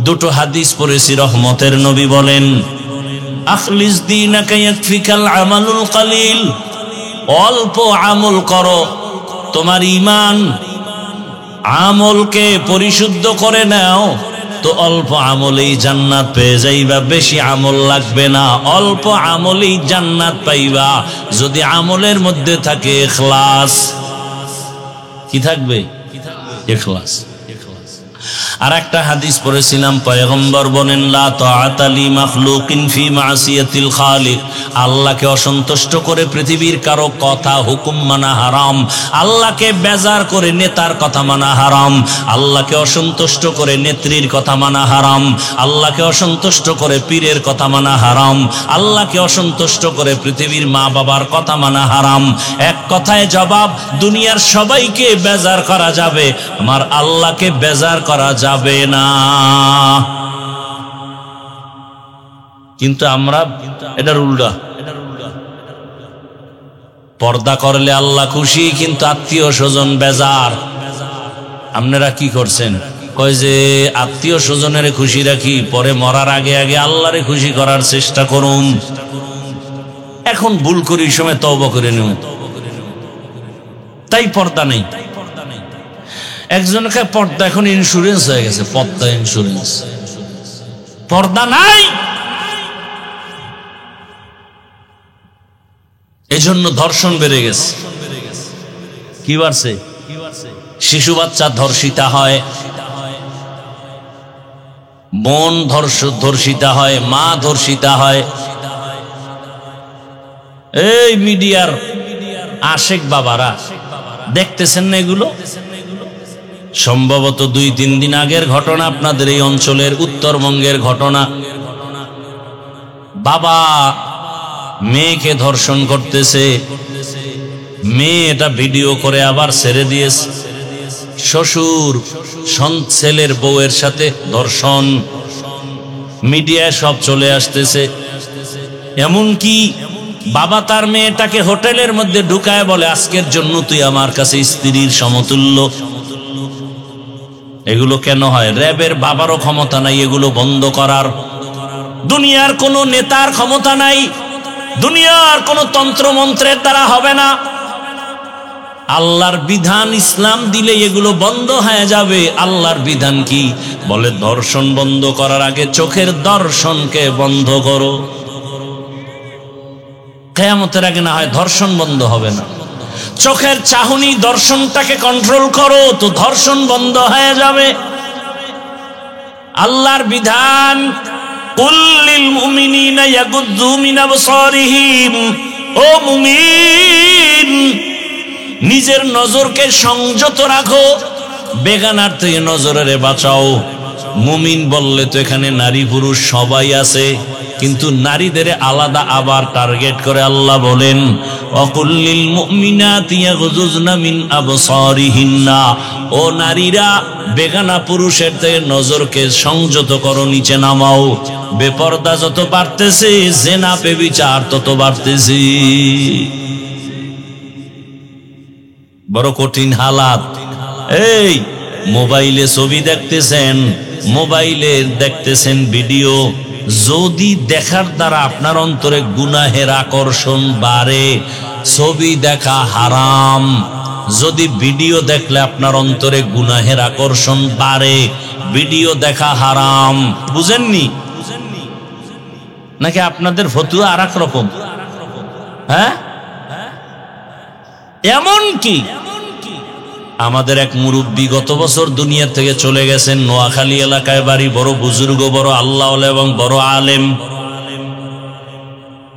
দুটো হাদিস পড়েছি, রহমতের নবী বলেন, আখলিস দীনাকা ইয়াকফিকাল আমালুল কালিল, অল্প আমল করো, তোমার ঈমান আমলকে পরিশুদ্ধ করে নাও, তো অল্প আমলেই জান্নাত পেয়ে যাইবা, বেশি আমল লাগবে না, অল্প আমলেই জান্নাত পাইবা। যদি আমলের মধ্যে থাকে ইখলাস। কি থাকবে? ইখলাস। আর একটা হাদিস পড়েছিলাম, পয়গম্বর বলেন, লা তাআতা লি মাখলুকিন ফি মাসিয়াতিল খালিক, আল্লাহকে অসন্তুষ্ট করে পৃথিবীর কারো কথা হুকুম মানা হারাম। আল্লাহকে বেজার করে নেতার কথা মানা হারাম, আল্লাহকে অসন্তুষ্ট করে নেত্রীর কথা মানা হারাম, আল্লাহকে অসন্তুষ্ট করে পীরের কথা মানা হারাম, আল্লাহকে অসন্তুষ্ট করে পৃথিবীর মা বাবার কথা মানা হারাম। এক কথায় জবাব, দুনিয়ার সবাইকে বেজার করা যাবে, আমার আল্লাহকে বেজার করা যাবে না। কিন্তু আমরা এটার উল্টা, পর্দা করলে আল্লাহ খুশি, কিন্তু আত্মীয় স্বজন বেজার। আপনারা কি করছেন? কয় যে আত্মীয় স্বজনের খুশি রাখি, পরে মরার আগে আগে আল্লাহরে খুশি করার চেষ্টা করুন। এখন ভুল করি সময় তওবা করে নিও, পর্দাই পর্দা নেই। একজনকে পর্দা এখন ইন্স্যুরেন্স হয়ে গেছে, পর্দা ইন্স্যুরেন্স, পর্দা নাই। এজন্য ধর্ষণ বেড়ে গেছে। কি বাড়ছে? শিশু বাচ্চা ধর্ষিতা হয়, বোন ধর্ষিতা হয়, মা ধর্ষিতা হয়। এই মিডিয়ার আশেক বাবারা দেখতেছেন না এগুলো? সম্ভবত 2-3 দিন আগের ঘটনা, আপনাদের এই অঞ্চলের উত্তরবঙ্গের ঘটনা। বাবা মেয়েকে ধর্ষণ করতেছে, মেয়ে এটা ভিডিও করে আবার ছেড়ে দিয়েছে। শ্বশুর ছেলের বউয়ের সাথে ধর্ষণ, মিডিয়ায় সব চলে আসতেছে। এমনকি বাবা তার মেয়েটাকে হোটেলের মধ্যে ঢুকায় বলে, আজকের জন্য তুই আমার কাছে স্ত্রীর সমতুল্য। এগুলো কেন হয়? র্যাবের বাবারও ক্ষমতা নাই এগুলো বন্ধ করার, দুনিয়ার কোন নেতার ক্ষমতা নাই, দুনিয়ার কোন তন্ত্রমন্ত্রের দ্বারা হবে না। আল্লাহর বিধান ইসলাম দিলে এগুলো বন্ধ হয়ে যাবে। আল্লাহর বিধান কি বলে? ধর্ষণ বন্ধ করার আগে চোখের দর্শনকে বন্ধ করো। কিয়ামতের আগে না হয় ধর্ষণ বন্ধ হবে না। চোখের চাহনি দর্শনটাকে কন্ট্রোল করো, তো ধর্ষণ বন্ধ হয়ে যাবে। আল্লাহর বিধান, কুল লিল মুমিনিনা ইয়াগুদ্দু মিন আবসারিহিম, ও মুমিন নিজের নজরকে সংযত রাখো, বেগানার থেকে নজরের বাঁচাও। মুমিন বললে তো এখানে নারী পুরুষ সবাই আছে, কিন্তু নারীদের আলাদা আবার টার্গেট করে আল্লাহ বলেন, ওয়াকুল্লিল মুমিনাতি ইয়াগুযুজনা মিন আবসারিহিন্না, ও নারীরা বেগানা পুরুষের থেকে নজরকে সংযত করো, নিচে নামাও। বেপরদা যত বাড়তেছে, জেনা বেবিচার তত বাড়তেছে। বড় কঠিন হালাত। এই মোবাইলে ছবি দেখতেছেন, মোবাইলে দেখতেছেন ভিডিও, যদি দেখার দ্বারা আপনার অন্তরে গুনাহের আকর্ষণ বাড়ে, ছবি দেখা হারাম। যদি ভিডিও দেখলে আপনার অন্তরে গুনাহের আকর্ষণ বাড়ে, ভিডিও দেখা হারাম। বুঝেননি নাকি? আপনাদের ফতুয়া আর এক রকম। হ্যাঁ, এমন কি আমাদের এক মুরব্বী গত বছর দুনিয়া থেকে চলে গেছেন, নোয়াখালী এলাকায় বাড়ি, বড় বুজুর্গ, বড় আল্লাহওয়ালা এবং বড় আলেম।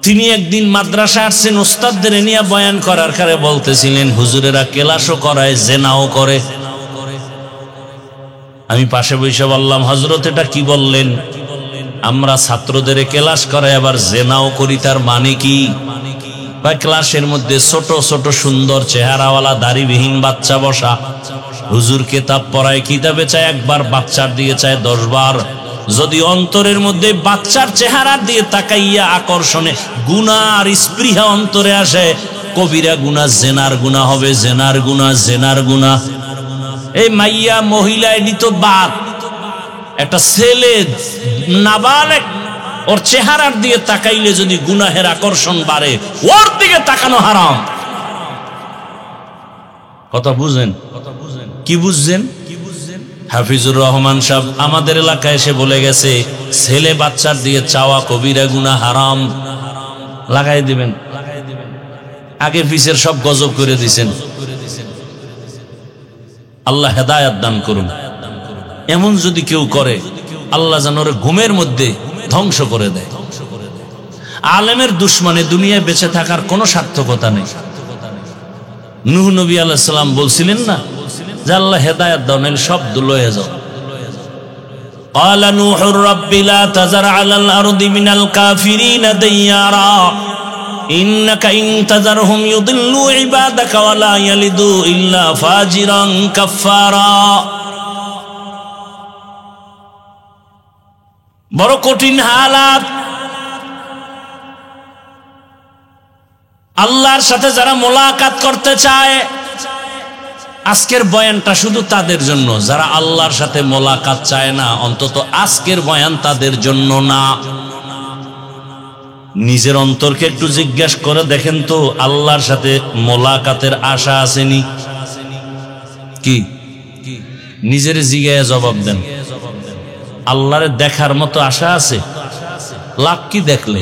তিনি একদিন মাদ্রাসা আসছেন, ওস্তাদদের নিয়ে বয়ান করার কারে বলতেছিলেন, হুজুরেরা কেলাসও করায়, জেনাও করে। আমি পাশে বসে বললাম, হযরত এটা কি বললেন? আমরা ছাত্রদের কেলাস করাই আবার জেনাও করি, তার মানে কি? ক্লাসের মধ্যে ছোট ছোট সুন্দর চেহারাওয়ালা দাড়িবিহীন বাচ্চা বসা, হুজুর কিতাব পড়ায়, কিতাবে চায় একবার, বাচ্চার দিকে চায় 10 বার। যদি অন্তরের মধ্যে বাচ্চার চেহারার দিকে তাকাইয়া আকর্ষণে গুনাহ আর স্পৃহা অন্তরে আসে, কবিরা গুনাহ, জেনার গুনাহ হবে, জেনার গুনাহ, জেনার গুনাহ। এই মাইয়া মহিলা এডি তো বাদ, একটা ছেলে নাবালেগ, ওর চেহারার দিকে তাকাইলে যদি গুনাহের আকর্ষণ বাড়ে, ওর দিকে তাকানো হারাম। কথা বুঝেন? কি বুঝছেন? হাফিজুর রহমান সাহেব আমাদের এলাকায় এসে বলে গেছে, ছেলে বাচ্চার দিকে চাওয়া কবিরা গুনাহ, হারাম। লাগাই দিবেন, আগে পিছের সব গজব করে দিছেন। আল্লাহ হেদায়েত দান করুন। এমন যদি কেউ করে, আল্লাহ যেন ওর ঘুমের মধ্যে ধ্বংস করে দেয়। আলেমের দুশমনে দুনিয়ায় বেঁচে থাকার কোনো সার্থকতা নেই। নূহ নবী আলাইহিস সালাম বলছিলেন না যে আল্লাহ হেদায়েত দাও, নাহলে সব লয়ে যাও। ক্বালা নূহুর রাব্বি লা তাযার আলাল আরদি মিনাল কাফিরিনা দাইয়ারা ইন্নাকা ইন তাযারহুম ইউদিল্লু ইবাদাকা ওয়া লা ইয়ালিদু ইল্লা ফাজিরান কাফফারা। বড় কঠিন হালাত। আল্লাহর সাথে যারা মোলাকাত করতে চায়, আজকের বয়ানটা শুধু তাদের জন্য। যারা আল্লাহর সাথে মোলাকাত চায় না, অন্তত আজকের বয়ান তাদের জন্য না। নিজের অন্তরকে একটু জিজ্ঞাসা করে দেখেন তো, আল্লাহর সাথে মোলাকাতের আশা আসেনি? কি নিজের জিগায় জবাব দেন। আল্লাহরে দেখার মতো আশা আছে? লাভ কি দেখলে?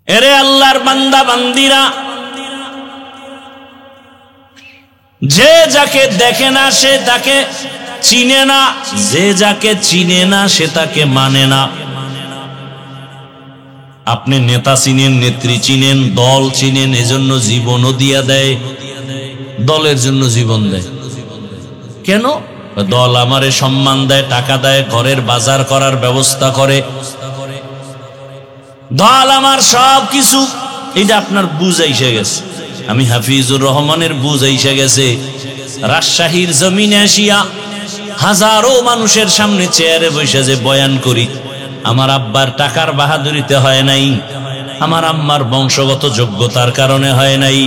এরে আল্লাহর বান্দা বান্দিরা, যে যাকে দেখে না সে তাকে চিনে না, যে যাকে চিনে না সে তাকে মানে না। আপনি নেতা চিনেন, নেত্রী চিনেন, দল চিনেন, এজন্য জীবনও দিয়া দেয়, দলের জন্য জীবন দেয়। কেন? দল আমারে সম্মান দেয়, টাকা দেয়, ঘরের বাজার করার ব্যবস্থা করে, দল আমার সব কিছু। এটা আপনার বুঝ আইসে গেছে। আমি হাফিজুর রহমানের বুঝ আইসে গেছে। রাজশাহীর জমিনে আসিয়া হাজারো মানুষের সামনে চেয়ারে বসে যে বয়ান করি, আমার আব্বার টাকার বাহাদুরিতে হয় নাই, আমার আম্মার বংশগত যোগ্যতার কারণে হয় নাই।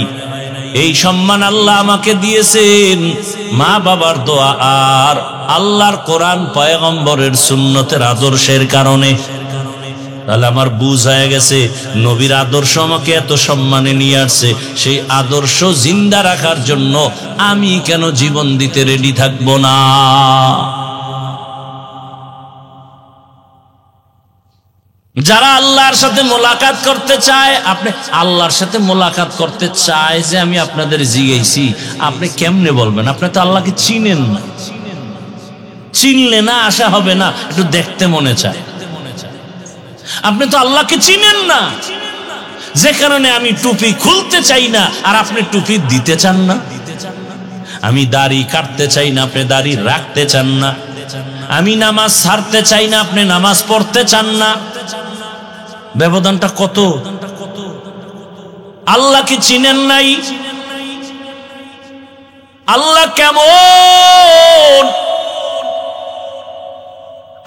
এই সম্মান আল্লাহ আমাকে দিয়েছেন মা বাবার দোয়া আর আল্লাহর কোরআন পয়গম্বরের সুন্নতের আদর্শের কারণে। তাহলে আমার বুঝ হয়ে গেছে, নবীর আদর্শ আমাকে এত সম্মানে নিয়ে আসছে, সেই আদর্শ জিন্দা রাখার জন্য আমি কেন জীবন দিতে রেডি থাকবো না? যারা আল্লাহর সাথে মোলাকাত করতে চায়, আপনি আল্লাহর সাথে মোলাকাত করতে চায় যে আমি আপনাদের জিজ্ঞেসি, আপনি কেমনে বলবেন? আপনি তো আল্লাহকে চিনেন না, চিনলে না আশা হবে না, একটু দেখতে মনে চায়। আপনি তো আল্লাহকে চিনেন না, যে কারণে আমি টুপি খুলতে চাই না আর আপনি টুপি দিতে চান না। আমি দাড়ি কাটতে চাই না, আপনি দাড়ি রাখতে চান না। আমি নামাজ ছাড়তে চাই না, আপনি নামাজ পড়তে চান না। ব্যবধানটা কত? আল্লাহকে চিনেন নাই। আল্লাহ কেমন?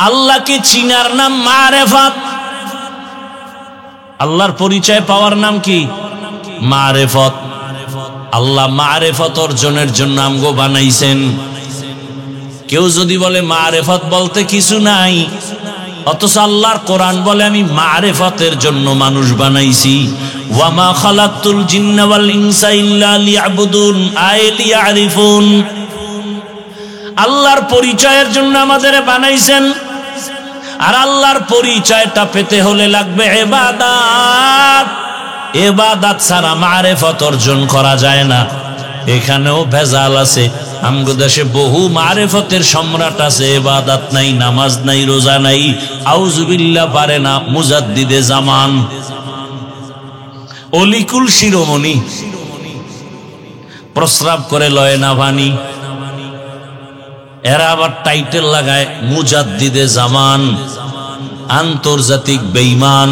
আল্লাহকে চিনার নাম মারেফাত। আল্লাহর পরিচয় পাওয়ার নাম কি? মারেফত। আল্লাহ মারেফত অর্জনের জন্য আমগো বানাইছেন। কেউ যদি বলে মারেফত বলতে কিছু নাই, অথচ আল্লাহর কোরআন বলে আমি মারেফতের জন্য মানুষ বানাইছি। ওয়ামা খালাকতুল জিন্না ওয়াল ইনসা ইল্লা লিয়াবুদুন আই লিয়ারিফুন। আল্লাহর পরিচয়ের জন্য আমাদের বানাইছেন, আর আল্লাহর পরিচয়টা পেতে হলে লাগবে ইবাদত। ইবাদত ছাড়া মারেফত অর্জন করা যায় না। এখানেও ভেজাল আছে। আমগো দেশে বহু মারেফতের সম্রাট আছে, ইবাদত নাই, নামাজ নাই, রোজা নাই, আউযুবিল্লাহ পারে না, মুজাদ্দিদে জামান, অলিকুল শিরোমণি, প্রস্রাব করে লয় না ভানি। এরা আবার টাইটেল লাগায় মুজাদ্দিদে জামান, আন্তর্জাতিক বেঈমান।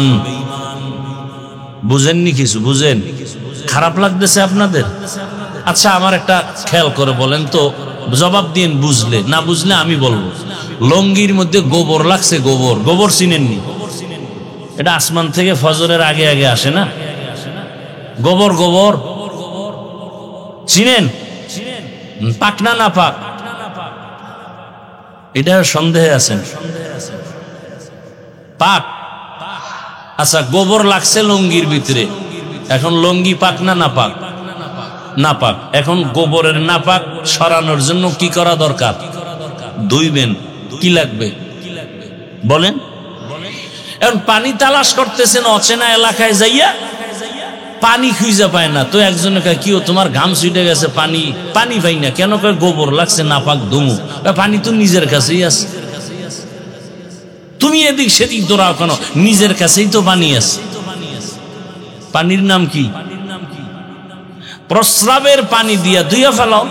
বুঝেননি কিছু? বুঝেন? খারাপ লাগতেছে আপনাদের? আচ্ছা, আমার একটা খেয়াল করে বলেন তো, জবাব দিন বুঝলে, না বুঝলে আমি বলবো। লঙ্গির মধ্যে গোবর লাগছে। গোবর, গোবর চিনেননি? এটা আসমান থেকে ফজরের আগে আগে আসে না? গোবর, গোবর চিনেন? পাক না না পাক? এটা সন্দেহে আছেন। পাক। আচ্ছা, গোবর লাগছে লঙ্গির ভিতরে, এখন লঙ্গি পাক না না পাক? না পাক। এখন গোবরের না পাক সরানোর জন্য কি করা দরকার? ধুইবেন। কি লাগবে বলেন? এখন পানি তালাশ করতেছেন অচেনা এলাকায় যাইয়া, পানি খুঁজে পায় না। তো একজনে কয় কি, তোমার ঘাম ছুটে গেছে, পানি পানি পাই না কেন? কয় গোবর লাগছে, না পাক ধুমু। পানি তো নিজের কাছেই আছে, তুমি এদিক সেদিক দৌড়াও কেন? নিজের কাছেই তো পানি আছে। পানির নাম কি? প্রস্রাবের পানি দিয়া ধুইয়া ফেলাও।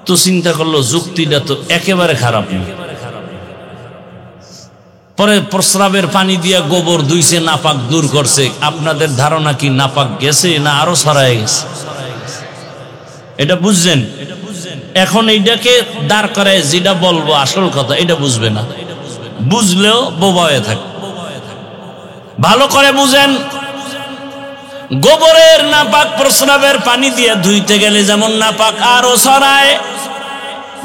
তো চিন্তা করলো যুক্তিটা তো একেবারে খারাপ না। পরে প্রস্রাবের পানি দিয়া গোবর ধুইছে, নাপাক দূর করছে। আপনাদের ধারণা কি নাপাক গেছে না আরো ছড়ায় গেছে? এটা বুঝছেন? এখন এইটাকে দাঁড় করায় যেটা বলবো আসল কথা, এটা বুঝবে না। বুঝলেও বোবা হয়ে থাকে। ভালো করে বুঝেন। গোবরের নাপাক প্রস্রাবের পানি দিয়ে ধুইতে গেলে যেমন নাপাক আরো ছড়ায়।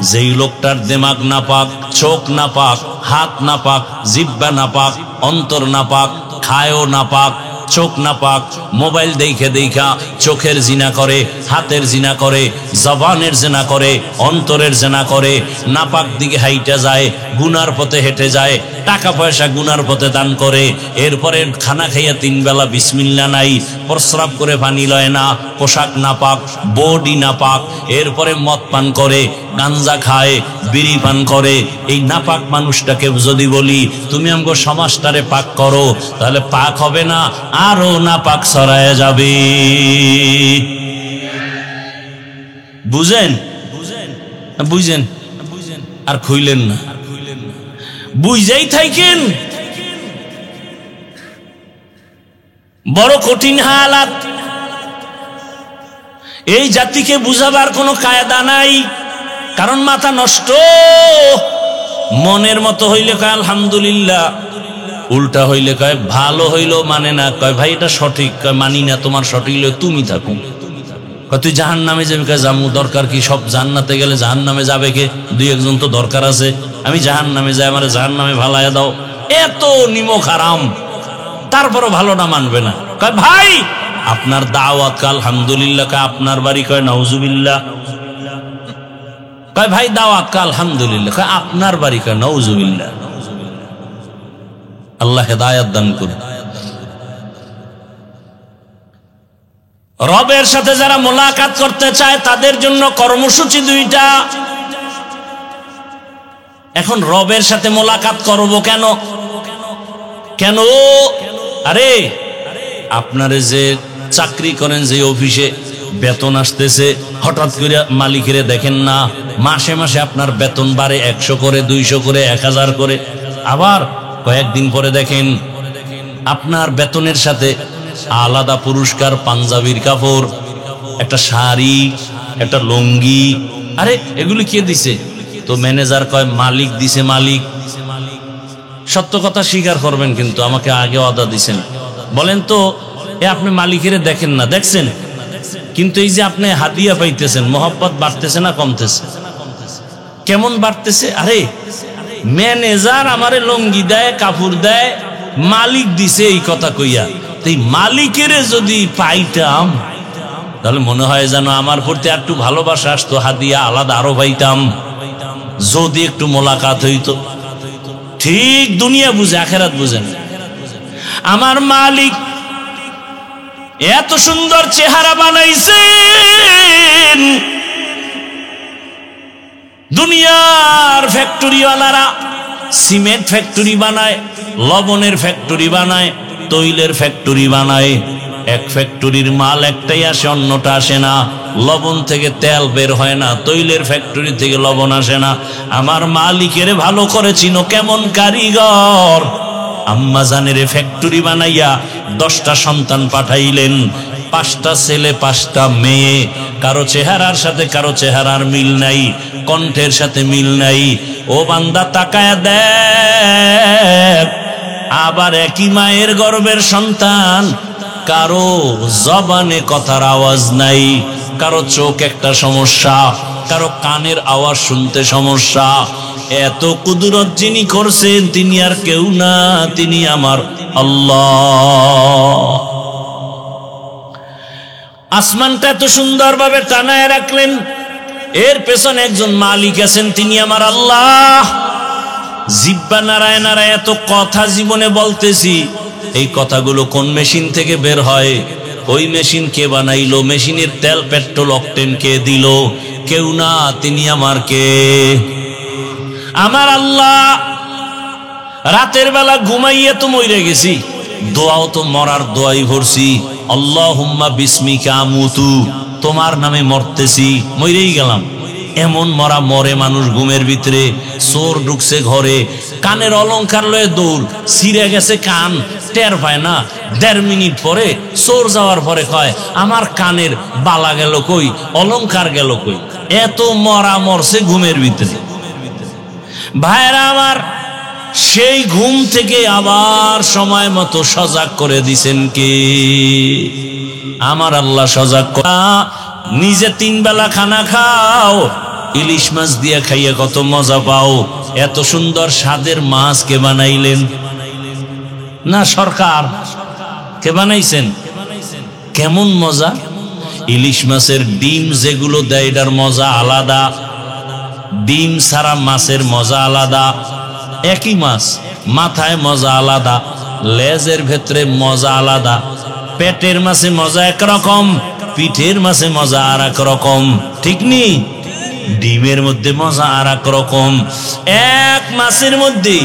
যেই লোকটার দিমাগ নাপাক, চোখ নাপাক, হাত নাপাক, জিহ্বা নাপাক, অন্তর নাপাক, খায়ও নাপাক, চোখ নাপাক, মোবাইল দেখে দেখা চোখের জিনা করে, হাতের জিনা করে, জবানের জিনা করে, অন্তরের জিনা করে, নাপাক দিকে হাইটা যায়, গুনার পথে হেঁটে যায়, টাকা পয়সা গুনার পথে দান করে, এরপরে খানা খাইয়া 3 বেলা বিসমিল্লাহ নাই, প্রস্রাব করে পানি লয় না, পোশাক নাপাক, বডি নাপাক, এরপরে মদ পান করে, গাঞ্জা খায়, বিড়ি পান করে। এই নাপাক মানুষটাকে যদি বলি তুমি আমগো সমাজটারে পাক করো, তাহলে পাক হবে না, আরো নাপাক ছড়ায় যাবে। বুঝেন বুঝেন আর খুইলেন না, বুঝেই থাকেন। বড় কঠিন হালাত। এই জাতিকে বুঝাবার কোনো কায়দা নাই, কারণ মাথা নষ্ট। মনের মতো হইলে কয় আলহামদুলিল্লাহ, উল্টা হইলে কয় ভালো হইলো মানে না, কয় ভাই এটা সঠিক, কয় মানি না, তোমার সঠিক হইলে তুমি থাকো। কয় তুই জাহান্নামে যাবি, কয় জামু, দরকার কি, সব জান্নাতে গেলে জাহান্নামে যাবে কে, 2-1 তো দরকার আছে, আমি জাহান্নামে যাই, আমার জাহান্নামে ভালাইয়া দাও। এত নিমক হারাম, তারপরও ভালোটা মানবে না। কয় ভাই আপনার দাওয়াত, কয় আলহামদুলিল্লাহ, কয় আপনার বাড়ি, কয় নাউজুবিল্লাহ। কয় ভাই দাওয়াত, কয় আলহামদুলিল্লাহ, কয় আপনার বাড়ি, কয় নাউজুবিল্লাহ। আল্লাহ হেদায়েত দান করুন। রবের সাথে যারা মোলাকাত করতে চায় তাদের জন্য কর্মসূচি 2টা। এখন রবের সাথে মোলাকাত করব কেন? কেন? আরে আপনারে যে চাকরি করেন, যে অফিসে বেতন আসতেছে, হঠাৎ করে মালিকেরে দেখেন না, মাসে মাসে আপনার বেতন বাড়ে 100 করে, 200 করে, 1000 করে, আবার কয়েকদিন পরে দেখেন আপনার বেতনের সাথে আলাদা পুরস্কার, পাঞ্জাবির কাপড়, একটা শাড়ি, একটা লুঙ্গি। আরে এগুলি কে দিছে? তো ম্যানেজার কয় মালিক দিছে। মালিক সত্য কথা স্বীকার করবেন, কিন্তু আমাকে আগে ওয়াদা দিছেন। বলেন তো আপনি মালিকের দেখেন না, দেখছেন, কিন্তু এই যে আপনি হাদিয়া পাইতেছেন, মোহাব্বত বাড়তেছে না কমতেছে? কেমন বাড়তেছে? আরে ম্যানেজার আমারে লুঙ্গি দেয়, কাপড় দেয়, মালিক দিছে এই কথা কইয়া। এই মালিকের যদি পাইতাম তাহলে মনে হয় যেন আমার প্রতি একটু ভালোবাসা আসতো, হাদিয়া আলাদা আরো পাইতাম, যদি একটু মোলাকাত হইতো। ঠিক দুনিয়া বুঝে, আখেরাত বুঝে না। আমার মালিক এত সুন্দর চেহারা বানাইছেন, দুনিয়ার ফ্যাক্টরিওয়ালারা সিমেন্ট ফ্যাক্টরি বানায়, লবণের ফ্যাক্টরি বানায়, তৈলের ফ্যাক্টরি বানায়। এক ফ্যাক্টরির মাল একটাই আসে, অন্যটা আসে না। লবণ থেকে তেল বের হয় না, তৈলের ফ্যাক্টরি থেকে লবণ আসে না। আমার মালিকের ভালো করে চিনো, কেমন কারিগর। আম্মা জানের ফ্যাক্টরি বানাইয়া 10টা সন্তান পাঠাইলেন, 5টা ছেলে 5টা মেয়ে। কারো চেহারার সাথে কারো চেহারার মিল নাই, কণ্ঠের সাথে মিল নাই। ও বান্দা তাকায়া দেখ, আবার একই মায়ের গর্ভের সন্তান, কারো জবানে কথার আওয়াজ নাই, কারো চোখ একটা সমস্যা, কারো কানের আওয়াজ শুনতে সমস্যা। এত কুদরত যিনি করছেন তিনি আর কেউ না, তিনি আমার আল্লাহ। আসমানটা এত সুন্দরভাবে টানায় রাখলেন, এর পেছনে একজন মালিক আছেন, তিনি আমার আল্লাহ। জিহ্বা নাড়ায় নাড়ায় এত কথা জীবনে বলতেছি, এই কথাগুলো কোন মেশিন থেকে বের হয়? ওই মেশিন কে বানাইলো? মেশিনের তেল, পেট্রোল, অকটেন কে দিল? কেউ না, তিনি আমার কে? আমার আল্লাহ। রাতের বেলা ঘুমাইয়া তো মরে গেছি, দোয়াও তো মরার দোয়াই ভরছি, আল্লাহুম্মা বিসমিকা আমুতু, তোমার নামে মরতেছি, মরেই গেলাম। এমন মরা মরে মানুষ ঘুমের ভিতরে। চোর ঢুকছে ঘরে, কানের অলংকার লয়ে দৌড়, ছিঁড়ে গেছে কান, টের পায় না। 1.5 মিনিট পরে চোর যাওয়ার পরে কয় আমার কানের বালা গেল কই, অলংকার গেল কই? এত মরা মরছে ঘুমের ভিতরে। ভাইরা আমার, সেই ঘুম থেকে আবার সময় মতো সজাগ করে দিছেন কে? আমার আল্লাহ সজাগ করা। নিজে 3 বেলা খানা খাও, ইলিশ মাছ দিয়ে খাইয়ে কত মজা পাও। এত সুন্দর স্বাদের মাছ কে বানাইলেন? না সরকার? কে বানাইছেন? কেমন মজা! ইলিশ মাছের ডিম যেগুলো দেয় এটার মজা আলাদা, ডিম ছাড়া মাছের মজা আলাদা। একই মাছ, মাথায় মজা আলাদা, লেজের ভেতরে মজা আলাদা। পেটের মাছে মজা একরকম, পিঠের মাছে মজা আর এক রকম, ঠিক নি? ডিমের মধ্যে মজা আর এক রকম। এক মাছের মধ্যে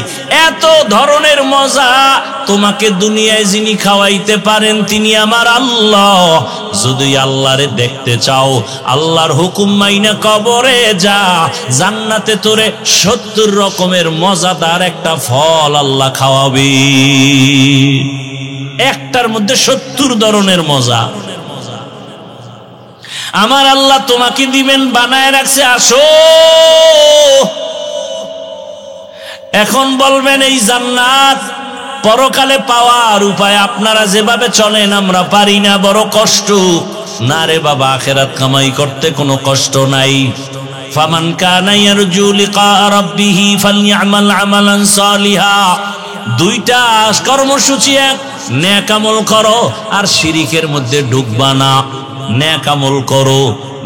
এত ধরনের মজা। তোমাকে দুনিয়ায় যিনি খাওয়াইতে পারেন তিনি আমার আল্লাহ। যদি আল্লাহরে দেখতে চাও, আল্লাহর হুকুম মাইনা কবরে যা, জান্নাতে তোরে 70 রকমের মজাদার একটা ফল আল্লাহ খাওয়াবে। একটার মধ্যে 70 ধরনের মজা আমার আল্লাহ তোমাকে দিবেন, বানায় রাখছে। আসো, এখন বলবেন এই জান্নাত পরকালে পাওয়ার উপায় আপনারা যেভাবে চলেন আমরা পারি না, বড় কষ্ট। না রে বাবা, আখিরাত কামাই করতে কোনো কষ্ট নাই। ফামান কানা ইয়ারজু লিকা রাব্বিহি ফালইআমাল আমালান সালিহা। দুইটা কর্মসূচি, এক নেক আমল করো আর শিরিকের মধ্যে ঢুকবা না। নেক আমল করো,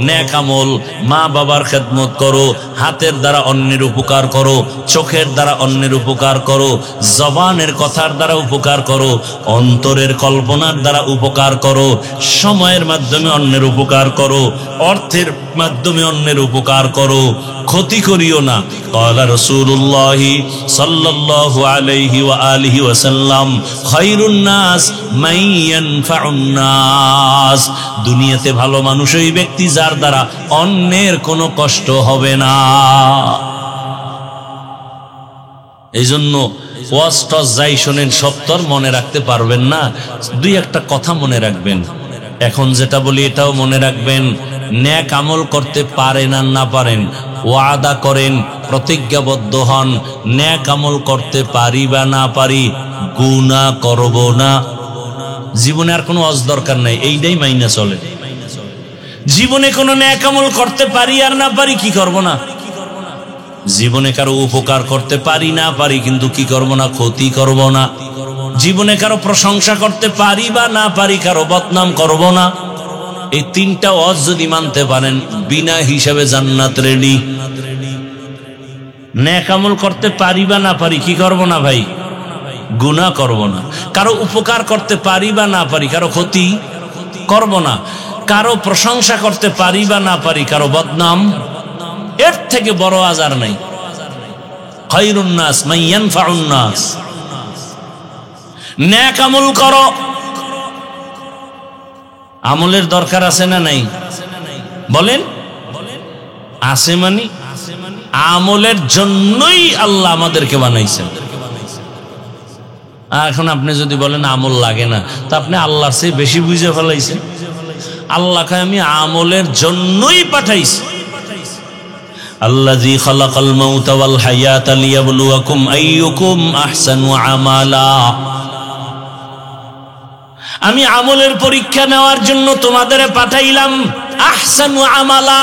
নেক আমল, মা বাবার খেদমত করো, হাতের দ্বারা অন্যের উপকার করো, চোখের দ্বারা অন্যের উপকার করো, জবানের কথার দ্বারা উপকার করো, অন্তরের কল্পনার দ্বারা উপকার করো, সময়ের মাধ্যমে অন্যের উপকার করো, অর্থের মাধ্যমে অন্যের উপকার করো, ক্ষতি করিও না। ক্বালা রাসূলুল্লাহ সাল্লাল্লাহু আলাইহি ওয়া আলিহি ওয়াসাল্লাম খায়রুন নাস মান ইয়ানফাউন নাস। দুনিয়াতে ভালো মানুষ ওই ব্যক্তি যার দ্বারা অন্যের কোনো কষ্ট হবে না। এই জন্য ওয়াজ টস যাই শোনেন সত্তর মনে রাখতে পারবেন না, দুই একটা কথা মনে রাখবেন। এখন যেটা বলি এটাও মনে রাখবেন। নেক আমল করতে পারেন আর না পারেন, ওয়াদা করেন, প্রতিজ্ঞাবদ্ধ হন, নেক আমল করতে পারি বা না পারি, গুনাহ করব না। জীবনে আর কোনো ওয়াজ দরকার নাই, এইটাই মাইনা চলে। জীবনে কোনো নেক আমল করতে পারি আর না পারি, কি করব না? জীবনে কারো উপকার করতে পারি না পারি, কিন্তু কি করব না? ক্ষতি করব না। জীবনে কারো প্রশংসা করতে পারি বা না পারি, কারো বদনাম করব না। এই তিনটা ওয়াজ যদি মানতে পারেন, বিনা হিসাবে জান্নাত রেডি। নেক আমল করতে পারি বা না পারি, কি করব না ভাই? গুনাহ করব না। কারো উপকার করতে পারি বা না পারি, কারো ক্ষতি করব না। কারো প্রশংসা করতে পারি বা না পারি, কারো বদনাম, এর থেকে বড় আজার নাই। খায়রুন নাস মান ইয়ানফাউন নাস। নেক আমল করো। আমলের দরকার আছে না নাই? বলেন আছে। মানে আমলের জন্যই আল্লাহ আমাদেরকে বানাইছেন। এখন আপনি যদি বলেন আমল লাগে না, তা আপনি আল্লাহর চেয়ে বেশি বুঝে ফেলাইছেন। আল্লাহকে আমি আমলের জন্যই পাঠাইছি। আল্লাযী খালাকাল মাউতা ওয়াল হায়াতা লিয়াবলুয়াকুম আইয়ুকুম আহসানু আমালা। আমি আমলের পরীক্ষা নেওয়ার জন্য তোমাদের পাঠাইলাম। আহসানু আমালা,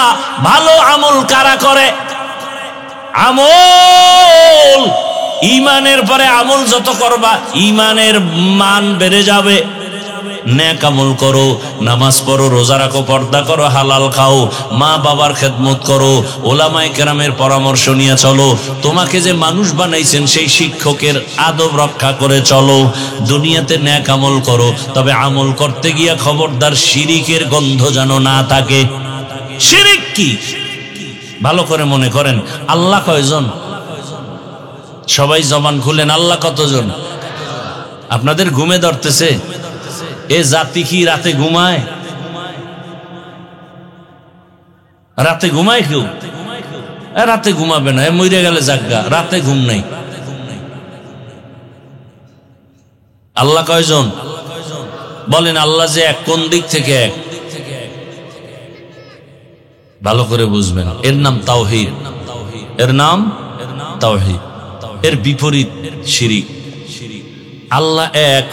ভালো আমল কারা করে? আমল, ঈমানের পরে আমল যত করবা ঈমানের মান বেড়ে যাবে। নেক আমল করো, নামাজ পড়ো, রোজা রাখো, পর্দা করো, হালাল খাও, মা বাবার খেদমত করো, ওলামায়ে কেরামের পরামর্শ নিয়ে চলো। তোমাকে যে মানুষ বানাইছেন সেই শিক্ষকের আদব রক্ষা করে চলো। দুনিয়াতে নেক আমল করো, তবে আমল করতে গিয়া খবরদার শিরিকের গন্ধ যেন না থাকে। শিরিক কি? ভালো করে মনে করেন। আল্লাহ কয়জন? সবাই জবান খুলেন, আল্লাহ কতজন? আপনাদের ঘুমে ধরতেছে? এ জাতি কি রাতে ঘুমায়? রাতে ঘুমায় কেউ? রাতে ঘুমাবে না, মরে গেলে জাগা, রাতে ঘুম নাই। আল্লাহ কয়জন? বলেন আল্লাহ যে এক, কোন দিক থেকে এক? ভালো করে বুঝবেন। এর নাম তাওহীদ। এর নাম তাওহীদ। এর বিপরীত শিরিক। আল্লাহ এক,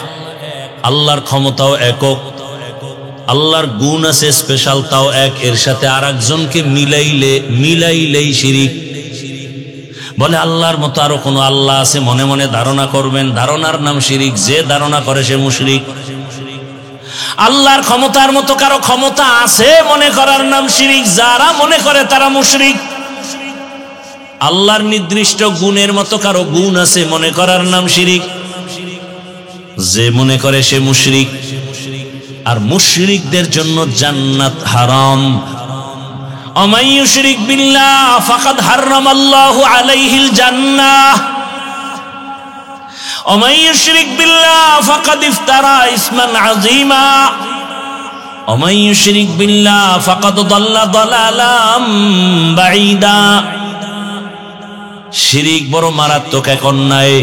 আল্লাহর ক্ষমতাও একক, আল্লাহর গুণ আছে স্পেশাল, তাও এক। এর সাথে আর একজনকে মিলাইলেই শিরিক। বলে আল্লাহর মতো আরো কোনো আল্লাহ আছে মনে মনে ধারণা করবেন, ধারণার নাম শিরিক। যে ধারণা করে সে মুশরিক। আল্লাহর ক্ষমতার মতো কারো ক্ষমতা আছে মনে করার নাম শিরিক। যারা মনে করে তারা মুশরিক। আল্লাহর নির্দিষ্ট গুণের মতো কারো গুণ আছে মনে করার নাম শিরিক। যে মনে করে সে মুশরিক। আর মুশরিকদের জন্য জান্নাত হারাম। ওমাই ইউশরিক বিল্লাহ ফাকাদ হারামাল্লাহু আলাইহিল জান্নাহ ওমাই ইউশরিক বিল্লাহ ফাকাদ ইফতারা ইসমান আযীমা ওমাই ইউশরিক বিল্লাহ ফাকাদ দাল্লা দালালাম বাঈদা। শিরিক বড় মারাত্মক এক অন্যায়।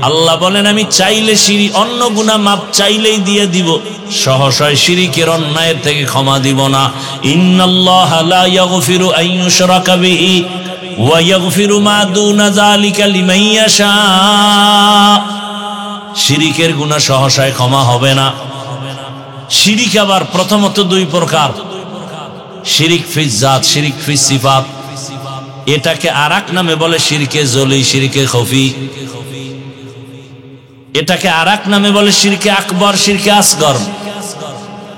আল্লাহ বলেন আমি চাইলে শিরিক অন্য গুনাহ মাপ চাইলেই দিয়ে দিব, সহসায় শিরিকের অন্যায়ের থেকে ক্ষমা দিব না। ইন্নাল্লাহা লা ইয়াগফিরু আন ইউশরাকা বিহি ওয়া ইয়াগফিরু মা দুনা যালিকা লিমান ইয়াশা। শিরিকের গুনাহ সহসায় ক্ষমা হবে না। শিরিক আবার প্রথমত দুই প্রকার, শিরিক ফি জাত, শিরিক ফি সিফাত। এটাকে আরেক নামে বলে শিরকে জলি, শিরকে খফি। এটাকে আরেক নামে বলে শিরকে আকবর, শিরকে আসগর।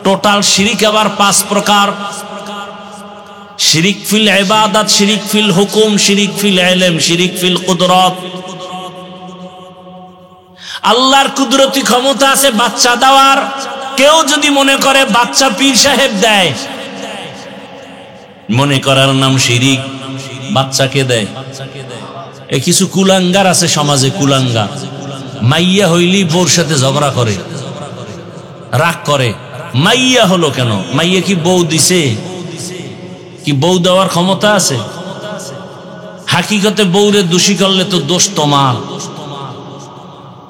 টোটাল শিরিক আবার 5 প্রকার। শিরিক ফিল ইবাদত, শিরিক ফিল হুকুম, শিরিক ফিল ইলম, শিরিক ফিল কুদরত। আল্লাহর কুদরতি ক্ষমতা আছে বাচ্চা দেওয়ার। কেউ যদি মনে করে বাচ্চা পীর সাহেব দেয়, মনে করার নাম শিরিক। বাচ্চাকে দেয়। এ কিছু কুলাঙ্গার আছে সমাজে, কুলাঙ্গার। মাইয়া হইলি বউর সাথে ঝগড়া করে, রাগ করে। মাইয়া হলো কেন? মাইয়া কি বউ দিছে? কি বউ দেওয়ার ক্ষমতা আছে? হাকিকতে বউরে দোষী করলে তো দোষ তোমার।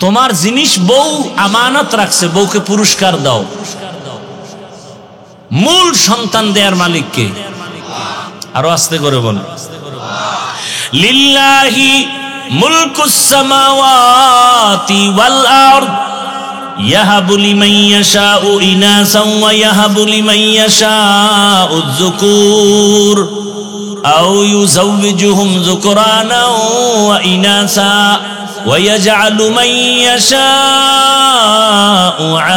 তোমার জিনিস বউ আমানত রাখছে, বউকে পুরস্কার দাও। মূল সন্তান দেয়ার মালিক কে? আরো আস্তে করে বল। লিল্লাহি মুলকুস সামাওয়াতি ওয়াল আরদ ইয়াহাবু লিমান ইয়াশাউ ইনাসান ওয়া ইয়াহাবু লিমান ইয়াশাউ যুকুর আও ইউযাওয়িজুহুম যুকরানা ওয়া ইনাসা ওয়া ইয়াজআলু মান ইয়াশাউ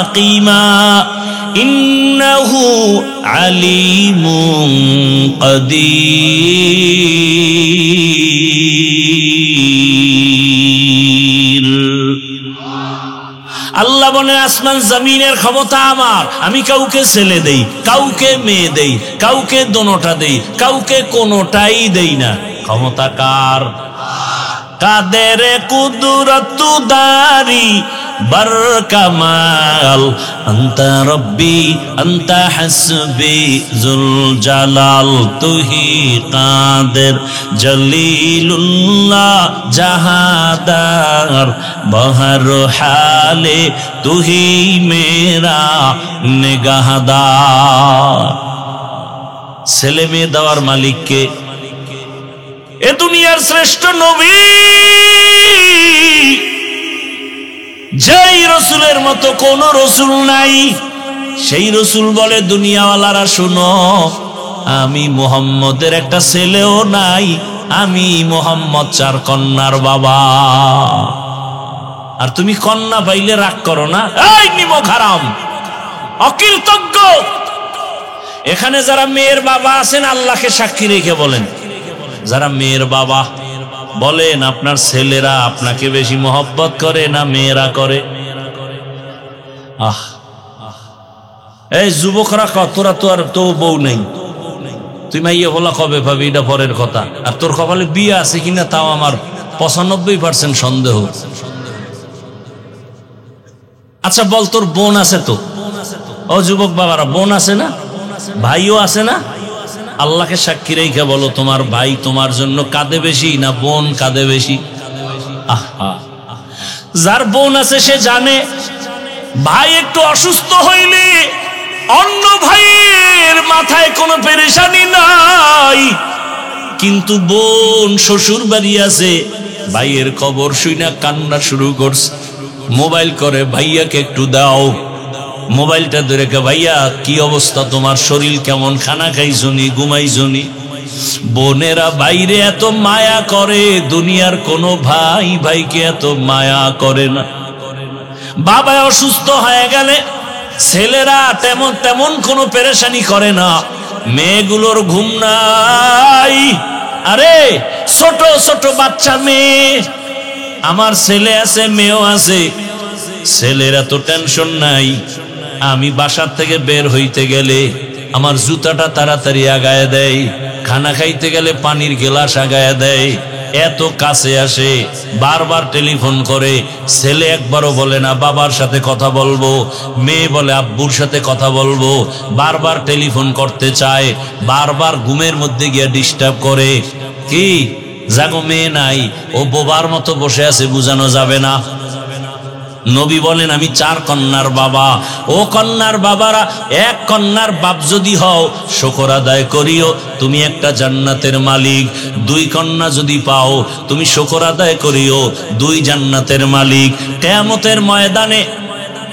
আকিমা ইন্নাহু আলিমুন কাদির। আল্লাহ বলেন আসমান জমিনের ক্ষমতা আমার। আমি কাউকে ছেলে দেই, কাউকে মেয়ে দেই, কাউকে দোনোটা দেই, কাউকে কোনোটাই দেই না। ক্ষমতা কার? কাদের কুদরত দারি बर कमाल अंता रब्बी अंता हस्बी जुल जलाल तू ही कादिर जलीलुल्लाह जहादार बहर हाले तू ही मेरा निगाहदार। ছেলে মেয়ে দেওয়ার মালিককে। এ দুনিয়ার শ্রেষ্ঠ নবী যেই রসুলের মতো কোন রসুল নাই। সেই রসুল বলে দুনিয়াওয়ালারা শুনো, আমি মুহাম্মদের একটা ছেলেও নাই, আমি মুহাম্মদ 4 কন্যার বাবা। আর তুমি কন্যা পাইলে রাগ করো না? এই নিমক হারাম, অকৃতজ্ঞ। এখানে যারা মেয়ের বাবা আছেন আল্লাহকে সাক্ষী রেখে বলেন, যারা মেয়ের বাবা বলেন আপনার ছেলেরা আপনাকে বেশি মহব্বত করে না মেয়েরা করে? এই যুবকরা তোরা তো আর তো বউ নেই, তুই মাইয়া বলা কবে পাবি এটা পরের কথা। আর তোর কপালে বিয়ে আছে কিনা তাও আমার 95% সন্দেহ। আচ্ছা বল, তোর বোন আছে তো? ও যুবক বাবারা, বোন আছে না? ভাইও আছে না? আল্লাহকে সাক্ষী রেখে বলো, তোমার ভাই তোমার জন্য কাঁদে বেশি না বোন কাঁদে বেশি? আহা, যার বোন আছে সে জানে ভাই একটু অসুস্থ হইলে অন্য ভাইয়ের মাথায় কোনো পেরেশানি নাই, কিন্তু বোন শ্বশুর বাড়ি আছে, ভাইয়ের খবর শুনে কান্না শুরু করছে। মোবাইল করে, ভাইয়াকে একটু দাও। মোবাইলটা ধরে কে, ভাইয়া কি অবস্থা তোমার, শরীর কেমন, খানা খাইছনি, ঘুমাইছনি? বোনেরা বাইরে এত মায়া করে, দুনিয়ার কোনো ভাই ভাইকে এত মায়া করে না। বাবা অসুস্থ হয়ে গেলে ছেলেরা তেমন তেমন কোনো পেরেশানি করে না, মেয়েগুলোর ঘুম নাই। আরে ছোট ছোট বাচ্চা মেয়ে, আমার ছেলে আছে মেয়েও আছে, ছেলেরা তো টেনশন নাই। আমি বাসার থেকে বের হইতে গেলে আমার জুতাটা তাড়াতাড়ি আগায় দেয়, খানা খাইতে গেলে পানির গ্লাস আগায় দেয়, এত কাছে আসে, বারবার টেলিফোন করে। ছেলে একবারও বলে না বাবার সাথে কথা বলবো, মেয়ে বলে আব্বুর সাথে কথা বলবো, বারবার টেলিফোন করতে চায়, বারবার ঘুমের মধ্যে গিয়ে ডিস্টার্ব করে। কি জাগো মেয়ে নাই, ও বোবার মতো বসে আছে, বুঝানো যাবে না। নবী বলেন আমি 4 কন্যার বাবা। ও কন্যার বাবারা, এক কন্যার বাপ যদি হও শুকর আদায় করিও, তুমি একটা জান্নাতের মালিক। 2 কন্যা যদি পাও তুমি শুকর আদায় করিও, 2 জান্নাতের মালিক। কিয়ামতের ময়দানে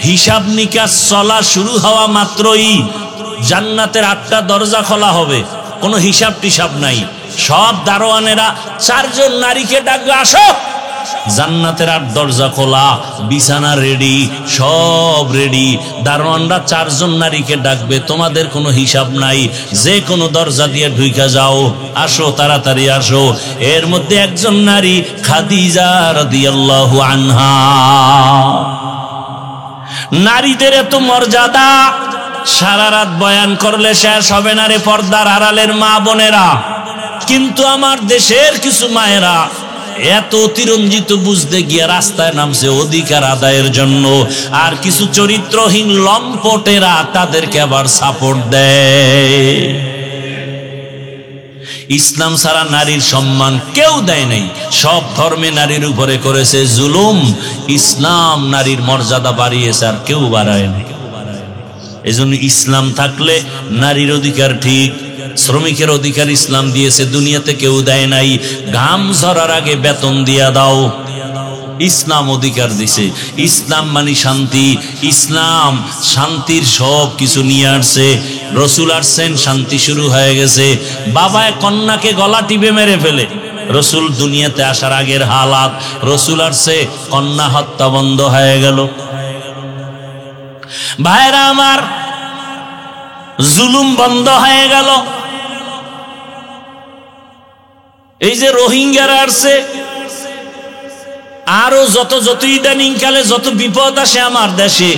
হিসাব নিকাশ চলা শুরু হওয়া মাত্রই জান্নাতের 8টা দরজা খোলা হবে, কোনো হিসাব টিসাব নাই। সব দারোয়ানেরা 4 জন নারীকে ডাকবে, আসো। জান্নাতের 8 দরজা খোলা, বিছানা রেডি, সব রেডি। দারোয়ানরা 4 জন নারীকে ডাকবে, তোমাদের কোনো হিসাব নাই, যে কোনো দরজা দিয়ে ঢুইকা যাও, আসো তাড়াতাড়ি আসো। এর মধ্যে একজন নারী খাদিজা রাদিয়াল্লাহু আনহা। নারীদের এত মর্যাদা, সারা রাত বয়ান করলে শেষ হবে না রে পর্দার আড়ালের মা বোনেরা। কিন্তু আমার দেশের কিছু মায়েরা এত অতিরঞ্জিত বুঝতে গিয়ে রাস্তায় নামছে অধিকার আদায়ের জন্য, আর কিছু চরিত্রহীন লম্পটেরা তাদেরকে আবার সাপোর্ট দেয়। ইসলাম ছাড়া নারীর সম্মান কেউ দেয় নাই, সব ধর্মে নারীর উপরে করেছে জুলুম। ইসলাম নারীর মর্যাদা বাড়িয়েছে, আর কেউ বাড়ায় নাই। এজন্য ইসলাম থাকলে নারীর অধিকার ঠিক, শ্রমিকের অধিকার ইসলাম দিয়েছে, দুনিয়াতে কেউ দেয় নাই। ঘাম ঝরার আগে বেতন দিয়া দাও, ইসলাম অধিকার দিছে। ইসলাম মানে শান্তি, ইসলাম শান্তির সব কিছু নিয়ে আসছে। রসুল আসছেন, শান্তি শুরু হয়ে গেছে। বাবায় কন্যাকে গলা টিপে মেরে ফেলে, রসুল দুনিয়াতে আসার আগের হালাত। রসুল আসছে, কন্যা হত্যা বন্ধ হয়ে গেল। ভাইরা আমার, জুলুম বন্ধ হয়ে গেল। এই যে রোহিঙ্গারা আসছে, আরো যত ইদানিং কালে যত বিপদ আসে আমার দেশে,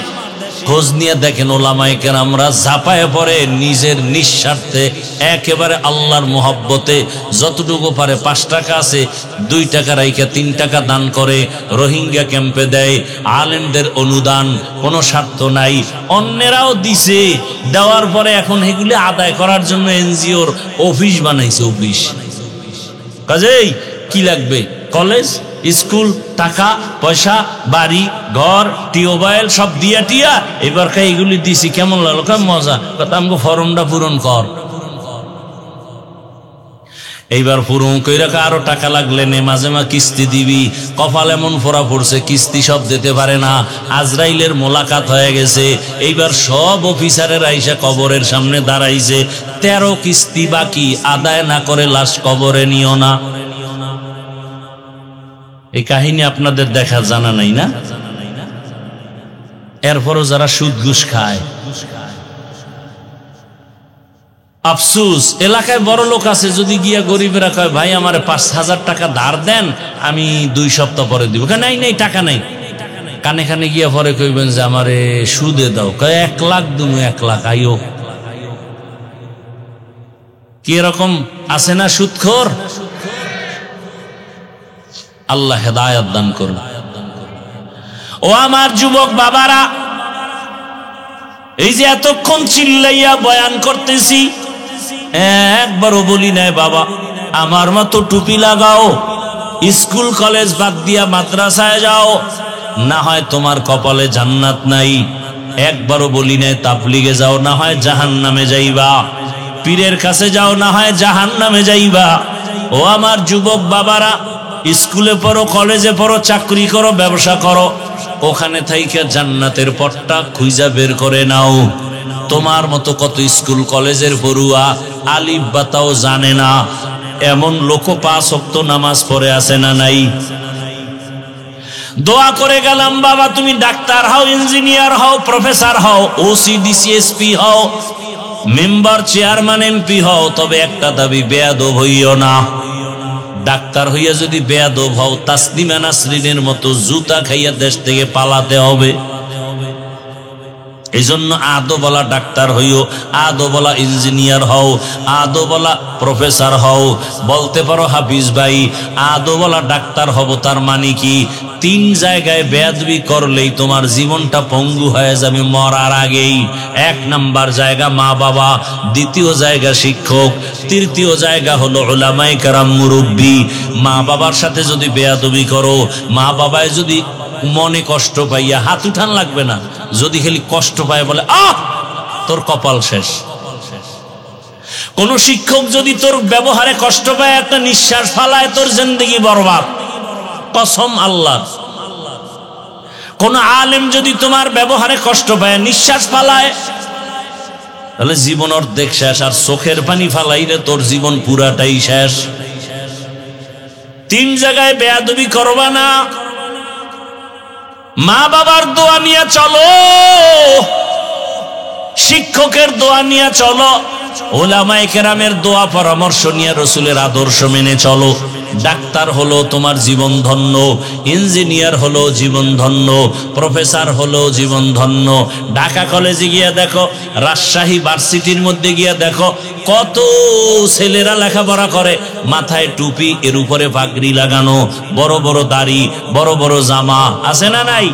খোঁজ নিয়ে দেখেন ওলামায়ে কেরামরা ঝাঁপায় পড়ে নিজের নিঃস্বার্থে একেবারে আল্লাহর মোহব্বতে যতটুকু পারে, 5 টাকা আছে 2 টাকা রাইখা 3 টাকা দান করে রোহিঙ্গা ক্যাম্পে দেয়। আলেমদের অনুদান, কোনো স্বার্থ নাই। অন্যেরাও দিছে, দেওয়ার পরে এখন এগুলি আদায় করার জন্য এনজিওর অফিস বানাইছে। অফিস কাজেই কি লাগবে? কলেজ, স্কুল, টাকা পয়সা, বাড়ি ঘর, টিউবওয়েল সব দিয়া টিয়া এবার এইগুলি দিছি। কেমন লাগলো? কেমন মজা। কথা আমাকে ফর্মটা পূরণ কর। এইবার পূরণ কইরা আরো টাকা লাগলে নে, মাঝে মাঝে কিস্তি দিবি। কপাল এমন ফোরা পড়ছে, কিস্তি সব দিতে পারে না। আজরাইলের মোলাকাত হয়ে গেছে। এইবার সব অফিসারের আইসা কবরের সামনে দাঁড়াইছে, 13 কিস্তি বাকি, আদায় না করে লাশ কবরে নিও না। এই কাহিনী আপনাদের দেখা জানা নাই না? এরপরও যারা সুদ ঘুষ খায়, আফসুস। এলাকায় বড় লোক আছে, যদি গিয়া গরিবেরা কয় ভাই আমার 5,000 টাকা ধার দেন, আমি 2 সপ্তাহ পরে দিব, নাই নাই টাকা নাই। কানে কানে গিয়া পরে কইবেন যে আমারে সুদে দাও, কয় 1 লাখ দুমু, 1 লাখ আইও। কি এরকম আছে না সুদখোর? আল্লাহ হেদায়েত দান করুন। ও আমার যুবক বাবারা, এই যে এতক্ষণ চিল্লাইয়া বয়ান করতেছি, একবারও বলি নাই বাবা আমার মতো টুপি লাগাও, স্কুল কলেজ বাদ দিয়া মাদ্রাসায় যাও, না হয় তোমার কপালে জান্নাত নাই। একবারও বলি নাই তাবলিগে যাও, না হয় জাহান্নামে যাইবা। পীরের কাছে যাও, না হয় জাহান্নামে যাইবা। ও আমার যুবক বাবারা, স্কুলে পড়ো, কলেজে পড়ো, চাকরি করো, ব্যবসা করো, ওখানে থাইকা জান্নাতের পথটা খুঁজা বের করে নাও। তোমার মতো কত স্কুল কলেজের পড়ুয়া আলিফ বাতাও জানে না, এমন লোক 5 ওয়াক্ত নামাজ পড়ে আছে না নাই? দোয়া করে গেলাম, বাবা তুমি ডাক্তার হও, ইঞ্জিনিয়ার হও, প্রফেসর হও, ওসি ডিসি এসপি হও, মেম্বার চেয়ারম্যান এমপি হও, তবে একটা দাবি, বেয়াদব হইও না। ডাক্তার হইয়া যদি বেয়াদব হও, তাসলিমা নাসরিনের মতো জুতা খাইয়া দেশ থেকে পালাতে হবে। এই জন্য আদবলা ডাক্তার হইও, আদবলা ইঞ্জিনিয়ার হও, আদবলা প্রফেসর হও। বলতে পারো হাফিজ ভাই আদবলা ডাক্তার হব, তার মানে কি? 3 জায়গায় বেয়াদবি করলেই তোমার জীবনটা পঙ্গু হয়ে যাবে মরার আগেই। 1 নাম্বার জায়গা মা বাবা, 2য় জায়গা শিক্ষক, 3য় জায়গা হলো উলামায়ে কেরাম মুরব্বী। মা বাবার সাথে যদি বেয়াদবি করো, মা বাবায় যদি মনে কষ্ট পাইয়া, হাত উঠান লাগবে না, যদি খালি কষ্ট পায় বলে আহ, তোর কপাল শেষ। কোন শিক্ষক যদি তোর ব্যবহারে কষ্ট পায়, একটা নিঃশ্বাস ফালায়, তোর জিন্দেগি বরবাদ, কসম আল্লাহ। কোন আলেম যদি তোমার ব্যবহারে কষ্ট পায়, নিঃশ্বাস ফালায়, তাহলে জীবন অর্ধেক শেষ। আর চোখের পানি ফালাইলে তোর জীবন পুরাটাই শেষ। 3 জায়গায় বেয়াদবি করবা না। মা বাবার দোয়া নিয়ে চলো, শিক্ষকের দোয়া নিয়ে চলো, উলামায়ে কেরামের দোয়া পরামর্শ নিয়ে রাসূলের আদর্শ মেনে চলো। ডাক্তার হলো তোমার জীবন ধন্য, ইঞ্জিনিয়ার হলো জীবন ধন্য, প্রফেসর হলো জীবন ধন্য। ঢাকা কলেজে গিয়া দেখো, রাজশাহী ভার্সিটির মধ্যে গিয়া দেখো, কত ছেলেরা লেখাপড়া করে, মাথায় টুপি, এর উপরে পাগড়ি লাগানো, বড় বড় দাড়ি, বড় বড় জামা, আছে না নাই?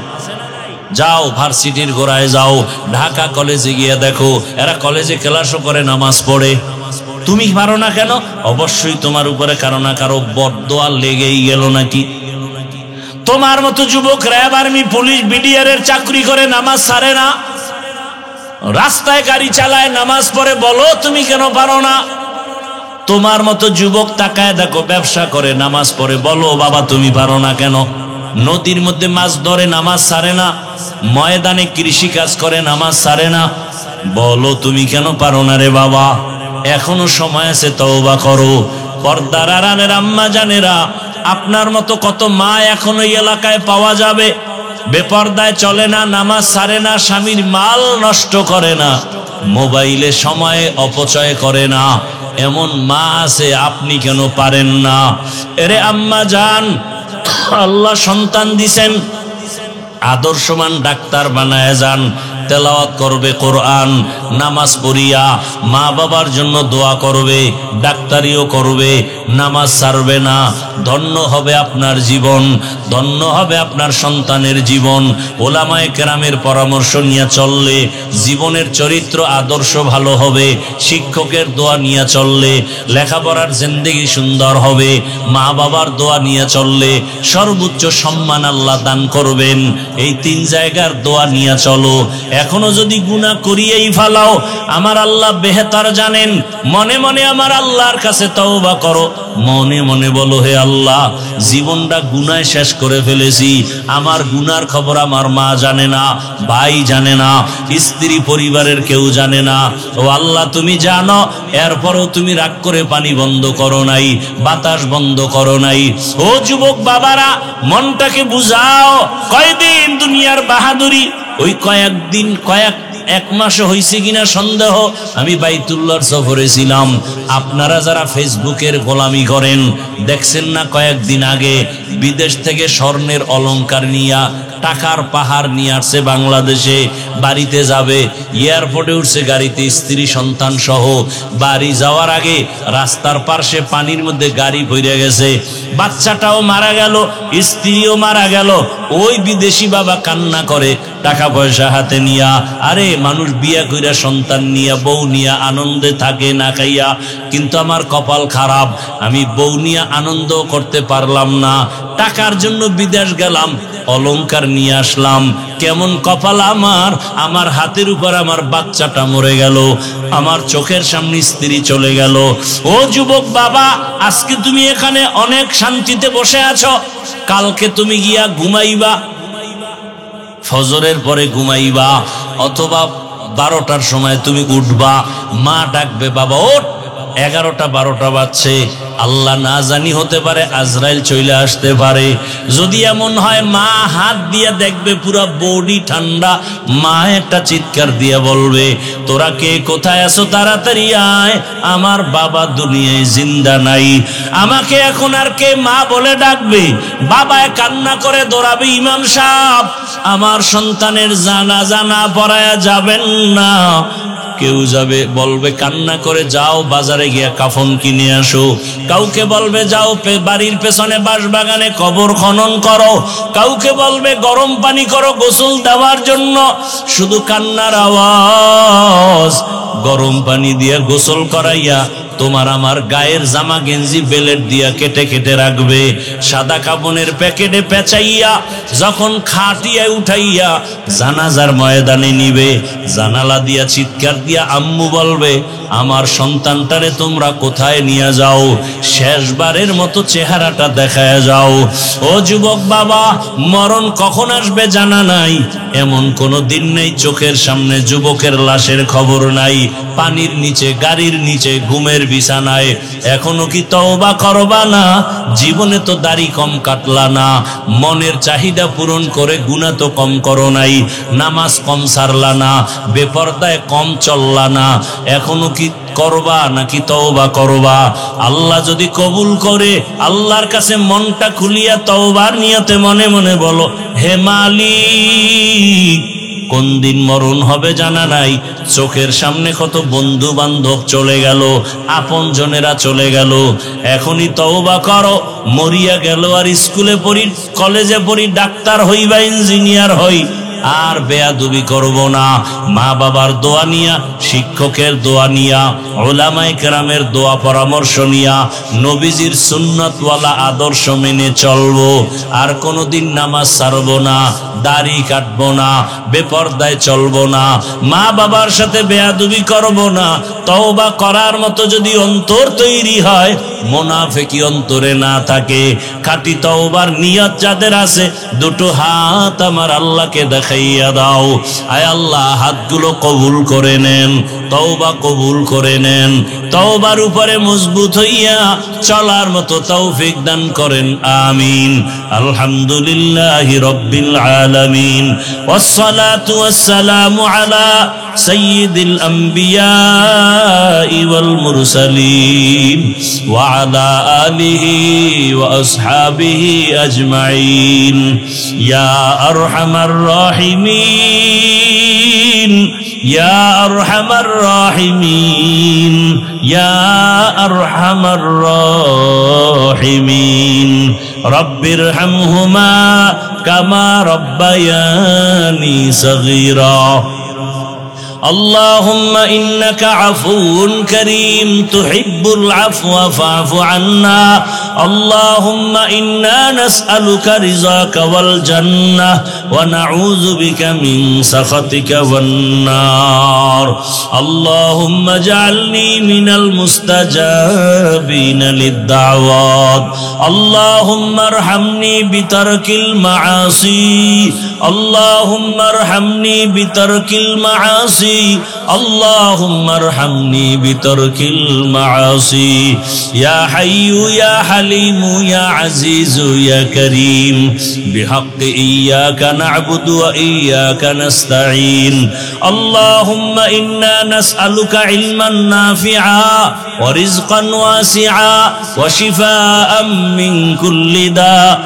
যাও ভার্সিটির গোড়ায় যাও, ঢাকা কলেজে গিয়ে দেখো, এরা কলেজে ক্লাসও করে, নামাজ পড়ে। তুমি পারো না কেন? অবশ্যই তোমার উপরে কারো না কারো বদদোয়া লেগেই গেল নাকি? তোমার মতো যুবক র্যাব, আর্মি, পুলিশ, বিডিআর এর চাকরি করে, নামাজ ছাড়ে না, রাস্তায় গাড়ি চালায়, নামাজ পড়ে, বলো তুমি কেন পারো না? তোমার মতো যুবক তাকায় দেখো, ব্যবসা করে, নামাজ পড়ে, বলো বাবা তুমি পারো না কেন? নদীর মধ্যে মাছ ধরে, নামাজ ছাড়ে না, ময়দানে কৃষি কাজ করে, নামাজ ছাড়ে না, বলো তুমি কেন পারো না রে বাবা? এখনো সময় আছে, তওবা করো। পর্দার আড়ালের আম্মা জানেরা, আপনার মতো কত মা এখনো এই এলাকায় পাওয়া যাবে, বেপর্দায় চলে না, নামাজ ছাড়ে না, স্বামীর মাল নষ্ট করে না, মোবাইলে সময় অপচয় করে না, এমন মা আছে, আপনি কেন পারেন না? এরে আম্মা জান, আল্লাহ সন্তান দিছেন, আদর্শমান ডাক্তার বানায় যান, তেলাওয়াত করবে কোরআন, নামাজ পড়িয়া মা বাবার জন্য দোয়া করবে, ডাক্তারিও করবে, নামাজ ছাড়বে না। ধন্য হবে আপনার জীবন, ধন্য হবে আপনার সন্তানের জীবন। ওলামায়ে কেরামের পরামর্শ নিয়ে চললে জীবনের চরিত্র আদর্শ ভালো হবে, শিক্ষকের দোয়া নিয়ে চললে লেখাপড়ার জিন্দেগি সুন্দর হবে, মা বাবার দোয়া নিয়ে চললে সর্বোচ্চ সম্মান আল্লাহ দান করবেন। এই 3 জায়গার দোয়া নিয়ে চলো। এখনো যদি গুনাহ করিয়েই ফেলাও, আমার আল্লাহ বেহতার জানেন। মনে মনে আমার আল্লাহর কাছে তওবা করো, মনে মনে বলো, হে আল্লাহ, জীবনটা গুনায় শেষ করে ফেলেছি, আমার গুনার খবর আমার মা জানে না, ভাই জানে না, স্ত্রী পরিবারের কেউ জানে না। ও আল্লাহ তুমি জানো, এরপরও তুমি রাগ করে পানি বন্ধ করো নাই, বাতাস বন্ধ করো নাই। ও যুবক বাবারা, মনটাকে বুঝাও। কয়দিন দুনিয়ার বাহাদুরি, ওই কয়েকদিন, এক মাস হয়েছে কিনা সন্দেহ। আমি বাইতুল্লাহর সফরে ছিলাম। আপনারা যারা ফেসবুকের গোলামি করেন, দেখছেন না কয়েকদিন আগে বিদেশ থেকে স্বর্ণের অলংকার নিয়া, টাকার পাহাড় নিয়ে আসছে বাংলাদেশে, বাড়িতে যাবে, এয়ারপোর্টে উঠছে গাড়িতে, স্ত্রী সন্তান সহ। বাড়ি যাওয়ার আগে রাস্তার পাশে পানির মধ্যে গাড়ি পড়ে গেছে, বাচ্চাটাও মারা গেল, স্ত্রীও মারা গেল। ওই বিদেশি বাবা কান্না করে, টাকা পয়সা হাতে নিয়া। আরে মানুষ বিয়া কইরা সন্তান নিয়া, বউ নিয়া আনন্দে থাকে না খাইয়া, কিন্তু আমার কপাল খারাপ, আমি বউ নিয়া আনন্দ করতে পারলাম না, টাকার জন্য বিদেশ গেলাম, অলংকার নিয়ে আসলাম, কেমন কপাল আমার, আমার হাতের উপর আমার বাচ্চাটা মরে গেল, আমার চোখের সামনে স্ত্রী চলে গেল। ও যুবক বাবা, আজকে তুমি এখানে অনেক শান্তিতে বসে আছো, কালকে তুমি গিয়া ঘুমাইবা, ফজরের পরে ঘুমাইবা, অথবা 12টার সময় তুমি উঠবা, মা ডাকবে, বাবা ওঠ, 11টা 12টা বাজছে, আল্লাহ না জানি হতে পারে আজরাইল চলে আসতে পারে। যদি এমন হয় মা হাত দিয়ে দেখবে পুরো বডি ঠান্ডা, মা একটা চিৎকার দিয়ে বলবে, তোরা কে কোথায় আছো, তাড়াতাড়ি আয়, আমার বাবা দুনিয়ায় জিন্দা নাই। আমাকে এখন আর কে মা বলে ডাকবে? বাবায় কান্না করে দৌড়াবে, ইমাম সাহেব আমার সন্তানের জানাজা না পড়ায়া যাবেন না। কেউ যাবে বলবে কান্না করে, যাও বাজারে গিয়া কাফন কিনে আসো। কাউকে বলবে যাও বাড়ির পেছনে বাঁশবাগানে কবর খনন করো। কাউকে বলবে গরম পানি করো গোসল দেওয়ার জন্য। শুধু কান্নার আওয়াজ। গরম পানি দিয়া গোসল করাইয়া তোমার আমার গায়ের জামা গেঞ্জি বেলেট দিয়া কেটে কেটে রাখবে, সাদা কাপনের প্যাকেটে পেঁচাইয়া যখন খাটিয়া উঠাইয়া জানাজার ময়দানে নিবে, জানালা দিয়া চিৎকার দিয়া আম্মু বলবে, আমার সন্তানটারে তোমরা কোথায় নিয়ে যাও, শেষবারের মতো চেহারাটা দেখায় যাও। ও যুবক বাবা, মরণ কখন আসবে জানা নাই, এমন কোনো দিন নেই চোখের সামনে যুবকের লাশের খবর নাই, পানির নিচে, গাড়ির নিচে, ঘুমের বিছানায়। এখনো কি তওবা করবা না? জীবনে তো দাড়ি কম কাটলা না, মনের চাহিদা পূরণ করে গুনাহ তো কম করো নাই, নামাজ কম সারলা না, বেপরদায় কম চললা না, এখনো কি করবা নাকি তওবা করবা? আল্লাহ যদি কবুল করে, আল্লাহর কাছে মনটা খুলিয়া তওবার নিয়তে মনে মনে বলো, হে মালিক, কোন দিন মরণ হবে জানা নাই, চোখের সামনে কত বন্ধু বান্ধব চলে গেল, আপন জনেরা চলে গেল, এখনই তওবা করো। মরিয়া গেল আর স্কুলে পড়ি, কলেজে পড়ি, ডাক্তার হই বা ইঞ্জিনিয়ার হই, আর বেয়াদবি করব না। মা বাবার দোয়া নিয়া, শিক্ষকের দোয়া নিয়া, উলামায়ে কেরামের দোয়া পরামর্শ নিয়া, নবীজির সুন্নতওয়ালা আদর্শ মেনে চলবো। আর কোনোদিন নামাজ ছাড়বো না, দাড়ি কাটবো না, বেপরদায় চলবো না, মা বাবার সাথে বেয়াদবি করব না। তওবা করার মতো যদি অন্তর তৈরি হয়, মুনাফিকি অন্তরে না থাকে, খাঁটি তওবার নিয়ত যাদের আছে, দুটো হাত আমার আল্লাহকে দেখাইয়া দাও। আয় আল্লাহ, হাতগুলো কবুল করে নেন, তওবা কবুল করে নেন, তওবার উপরে মজবুত হইয়া চলার মতো তৌফিক দান করেন, আমিন। আলহামদুলিল্লাহি রাব্বিল আলামিন, ওয়াসসালাতু ওয়াসসালামু আলা সাইয়্যিদিল আম্বিয়া ওয়াল মুরসালিন ওয়া আলা আলিহি ওয়া আসহাবিহি আজমাইন। ইয়া আরহামার রাহিমিন, ইয়া আরহামার রাহিমিন, ইয়া আরহামার রাহিমিন। রব্বিরহামহুমা কামা রব্বায়ানি সগীরা। اللهم إنك عفو كريم تحب العفو فاعف عنا. اللهم إنا نسألك رضاك والجنة ونعوذ بك من سخطك والنار. اللهم اجعلني من المستجابين للدعوات. اللهم ارحمني بترك المعاصي. اللهم ارحمني بترك المعاصي. اللهم ارحمني بترك المعاصي. يا حي يا حليم يا عزيز يا كريم، بحق إياك نعبد وإياك نستعين. اللهم إنا نسألك علما نافعا ورزقا واسعا وشفاء من كل داء.